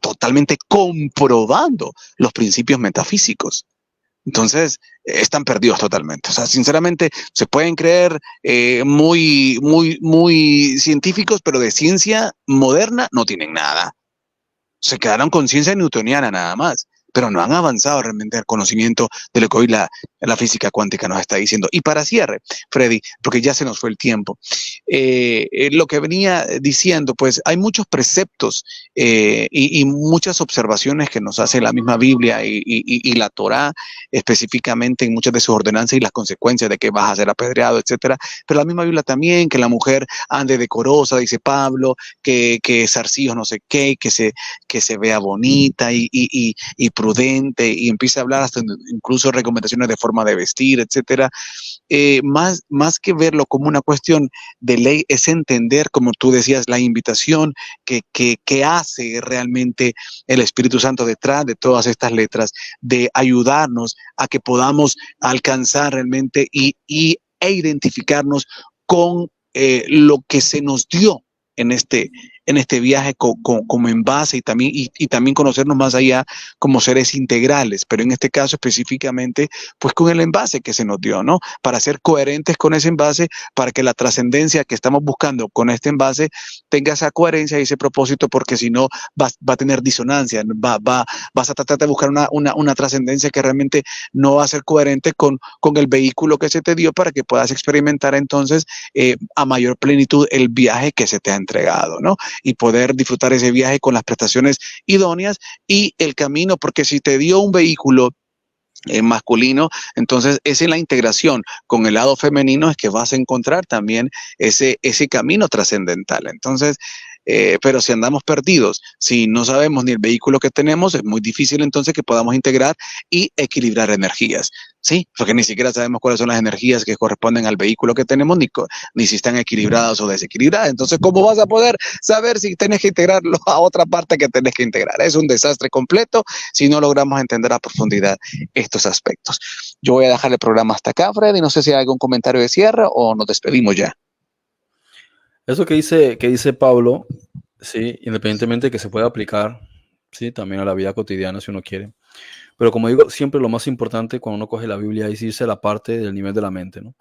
totalmente comprobando los principios metafísicos. Entonces, están perdidos totalmente. O sea, sinceramente, se pueden creer muy científicos, pero de ciencia moderna no tienen nada. Se quedaron con ciencia newtoniana nada más, pero no han avanzado realmente al conocimiento de lo que hoy la la física cuántica nos está diciendo. Y para cierre, Freddy, porque ya se nos fue el tiempo, lo que venía diciendo, pues hay muchos preceptos y muchas observaciones que nos hace la misma Biblia y la Torá, específicamente en muchas de sus ordenanzas y las consecuencias de que vas a ser apedreado, etcétera. Pero la misma Biblia también, que la mujer ande decorosa, dice Pablo, que zarcillos no sé qué, que se vea bonita y prudente, y empieza a hablar hasta incluso recomendaciones de forma de vestir, etcétera. Más que verlo como una cuestión de ley, es entender, como tú decías, la invitación que hace realmente el Espíritu Santo detrás de todas estas letras, de ayudarnos a que podamos alcanzar realmente e identificarnos con lo que se nos dio en este viaje como envase y también conocernos más allá como seres integrales, pero en este caso específicamente pues con el envase que se nos dio, ¿no? Para ser coherentes con ese envase, para que la trascendencia que estamos buscando con este envase tenga esa coherencia y ese propósito, porque si no va a tener disonancia, vas a tratar de buscar una trascendencia que realmente no va a ser coherente con el vehículo que se te dio para que puedas experimentar entonces a mayor plenitud el viaje que se te ha entregado, ¿no? Y poder disfrutar ese viaje con las prestaciones idóneas y el camino, porque si te dio un vehículo masculino, entonces es en la integración con el lado femenino es que vas a encontrar también ese camino trascendental. Entonces, pero si andamos perdidos, si no sabemos ni el vehículo que tenemos, es muy difícil entonces que podamos integrar y equilibrar energías, ¿sí? Porque ni siquiera sabemos cuáles son las energías que corresponden al vehículo que tenemos, ni si están equilibradas o desequilibradas. Entonces, ¿cómo vas a poder saber si tenés que integrarlo a otra parte que tenés que integrar? Es un desastre completo si no logramos entender a profundidad estos aspectos. Yo voy a dejar el programa hasta acá, Freddy. No sé si hay algún comentario de cierre o nos despedimos ya. Eso que dice Pablo, sí, independientemente de que se pueda aplicar, sí, también a la vida cotidiana si uno quiere. Pero como digo, siempre lo más importante cuando uno coge la Biblia es irse a la parte del nivel de la mente, ¿no?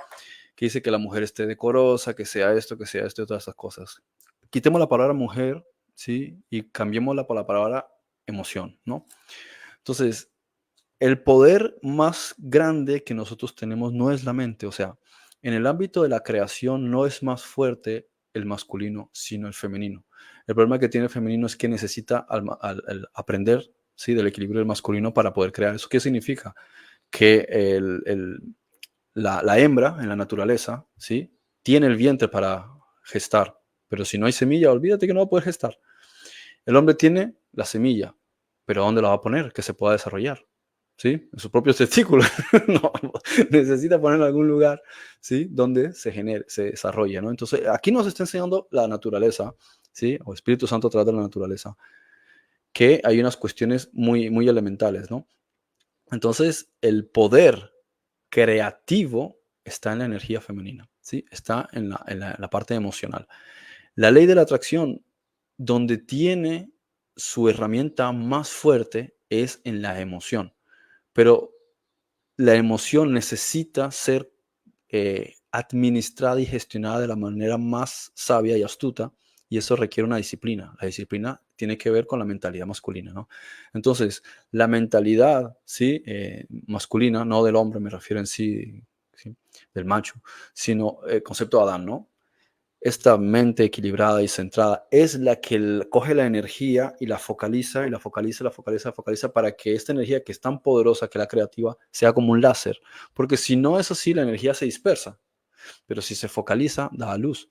Que dice que la mujer esté decorosa, que sea esto, y todas esas cosas. Quitemos la palabra mujer, sí, y cambiémosla por la palabra emoción, ¿no? Entonces, el poder más grande que nosotros tenemos no es la mente, o sea, en el ámbito de la creación no es más fuerte el masculino, sino el femenino. El problema que tiene el femenino es que necesita al aprender, ¿sí?, del equilibrio del masculino para poder crear. ¿Eso qué significa? Que la hembra en la naturaleza, ¿sí?, tiene el vientre para gestar, pero si no hay semilla, olvídate que no va a poder gestar. El hombre tiene la semilla, pero ¿dónde la va a poner? Que se pueda desarrollar, ¿sí? En sus propios testículos. No, necesita ponerlo en algún lugar, ¿sí?, donde se genere, se desarrolle, ¿no? Entonces, aquí nos está enseñando la naturaleza, ¿sí?, o Espíritu Santo a través de la naturaleza, que hay unas cuestiones muy, muy elementales, ¿no? Entonces, el poder creativo está en la energía femenina, ¿sí? Está en la parte emocional. La ley de la atracción, donde tiene su herramienta más fuerte, es en la emoción. Pero la emoción necesita ser administrada y gestionada de la manera más sabia y astuta, y eso requiere una disciplina. La disciplina tiene que ver con la mentalidad masculina, ¿no? Entonces, la mentalidad, ¿sí?, masculina, no del hombre, me refiero en sí, ¿sí?, del macho, sino el concepto de Adán, ¿no? Esta mente equilibrada y centrada es la que coge la energía y la focaliza, y la focaliza, la focaliza, la focaliza, para que esta energía, que es tan poderosa, que la creativa, sea como un láser. Porque si no es así, la energía se dispersa. Pero si se focaliza, da a luz.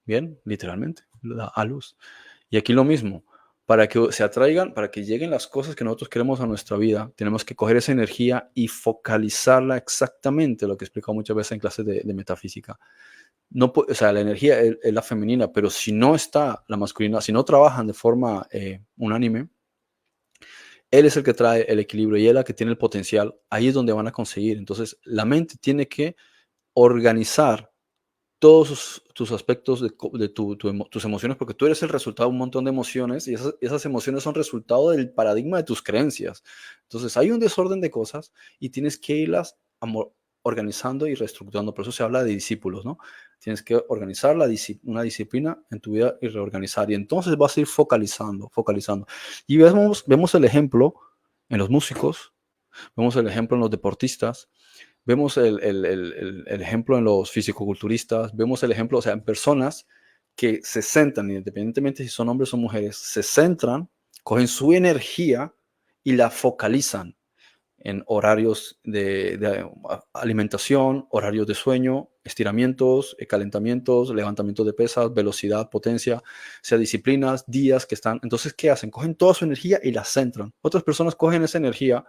Bien, literalmente, da a luz. Y aquí lo mismo. Para que se atraigan, para que lleguen las cosas que nosotros queremos a nuestra vida, tenemos que coger esa energía y focalizarla exactamente, lo que he explicado muchas veces en clases de metafísica. No, o sea, la energía es la femenina, pero si no está la masculina, si no trabajan de forma unánime, él es el que trae el equilibrio y él es el que tiene el potencial. Ahí es donde van a conseguir. Entonces, la mente tiene que organizar todos tus aspectos de tus emociones, porque tú eres el resultado de un montón de emociones, y esas emociones son resultado del paradigma de tus creencias. Entonces, hay un desorden de cosas y tienes que irlas organizando y reestructurando. Por eso se habla de discípulos, ¿no? Tienes que organizar una disciplina en tu vida y reorganizar. Y entonces vas a ir focalizando. Y vemos el ejemplo en los músicos, vemos el ejemplo en los deportistas, Vemos el ejemplo en los fisicoculturistas, vemos el ejemplo, o sea, en personas que se centran, independientemente si son hombres o mujeres, se centran, cogen su energía y la focalizan en horarios de alimentación, horarios de sueño, estiramientos, calentamientos, levantamientos de pesas, velocidad, potencia, o sea, disciplinas, días que están. Entonces, ¿qué hacen? Cogen toda su energía y la centran. Otras personas cogen esa energía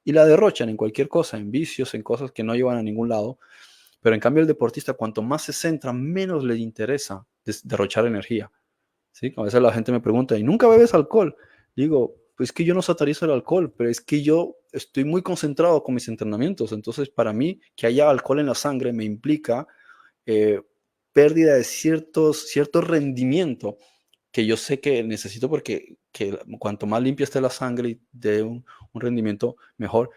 y la derrochan en cualquier cosa, en vicios, en cosas que no llevan a ningún lado. Pero en cambio el deportista, cuanto más se centra, menos le interesa derrochar energía. ¿Sí? A veces la gente me pregunta, ¿y nunca bebes alcohol? Digo, pues que yo no satanizo el alcohol, pero es que yo estoy muy concentrado con mis entrenamientos. Entonces, para mí, que haya alcohol en la sangre me implica pérdida de cierto rendimiento que yo sé que necesito, porque cuanto más limpia esté la sangre y de un rendimiento mejor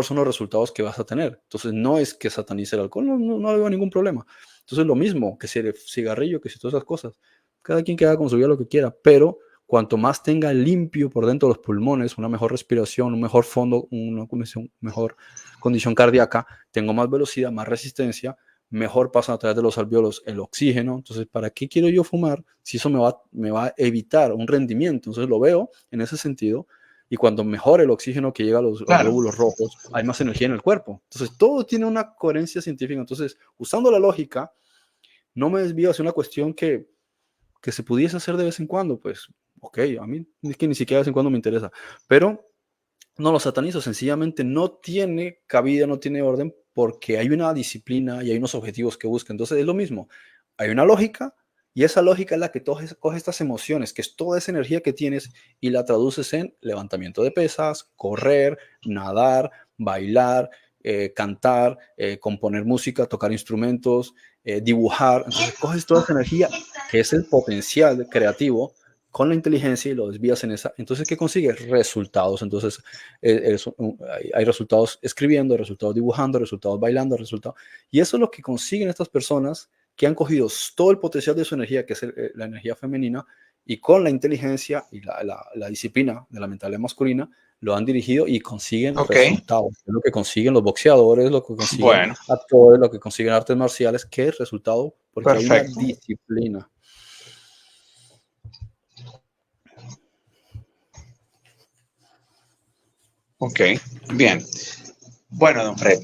son los resultados que vas a tener. Entonces, no es que satanice el alcohol, no le veo ningún problema. Entonces, lo mismo que si el cigarrillo, que si todas esas cosas. Cada quien que haga con su vida lo que quiera, pero cuanto más tenga limpio por dentro de los pulmones, una mejor respiración, un mejor fondo, una mejor condición cardíaca, tengo más velocidad, más resistencia, mejor pasa a través de los alvéolos el oxígeno. Entonces, ¿para qué quiero yo fumar si eso me va a evitar un rendimiento? Entonces, lo veo en ese sentido. Y cuando mejora el oxígeno que llega a los glóbulos rojos, hay más energía en el cuerpo. Entonces, todo tiene una coherencia científica. Entonces, usando la lógica, no me desvío hacia una cuestión que se pudiese hacer de vez en cuando. Pues, ok, a mí es que ni siquiera de vez en cuando me interesa. Pero no lo satanizo, sencillamente no tiene cabida, no tiene orden, porque hay una disciplina y hay unos objetivos que busca. Entonces es lo mismo, hay una lógica y esa lógica es la que coge estas emociones, que es toda esa energía que tienes, y la traduces en levantamiento de pesas, correr, nadar, bailar, cantar, componer música, tocar instrumentos, dibujar. Entonces coges toda esa energía, que es el potencial creativo, con la inteligencia, y lo desvías en esa. Entonces, ¿qué consigues? Resultados. Entonces, hay resultados escribiendo, resultados dibujando, resultados bailando, resultados. Y eso es lo que consiguen estas personas que han cogido todo el potencial de su energía, que es la energía femenina, y con la inteligencia y la disciplina de la mentalidad masculina, lo han dirigido y consiguen resultados. Es lo que consiguen los boxeadores, lo que consiguen actores, lo que consiguen artes marciales. ¿Qué es resultado? Porque hay una disciplina. Ok, bien. Bueno, don Fred,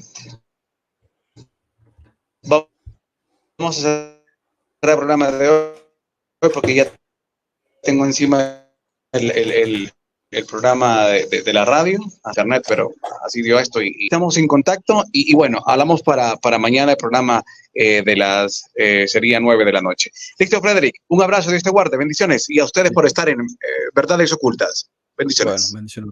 vamos a hacer el programa de hoy porque ya tengo encima el programa de la radio, internet, pero así dio esto y estamos en contacto y bueno, hablamos para mañana el programa de las, sería 9 de la noche. Listo, Frederick, un abrazo, Dios te guarde, bendiciones y a ustedes por estar en Verdades Ocultas. Bendiciones. Bueno, bendiciones.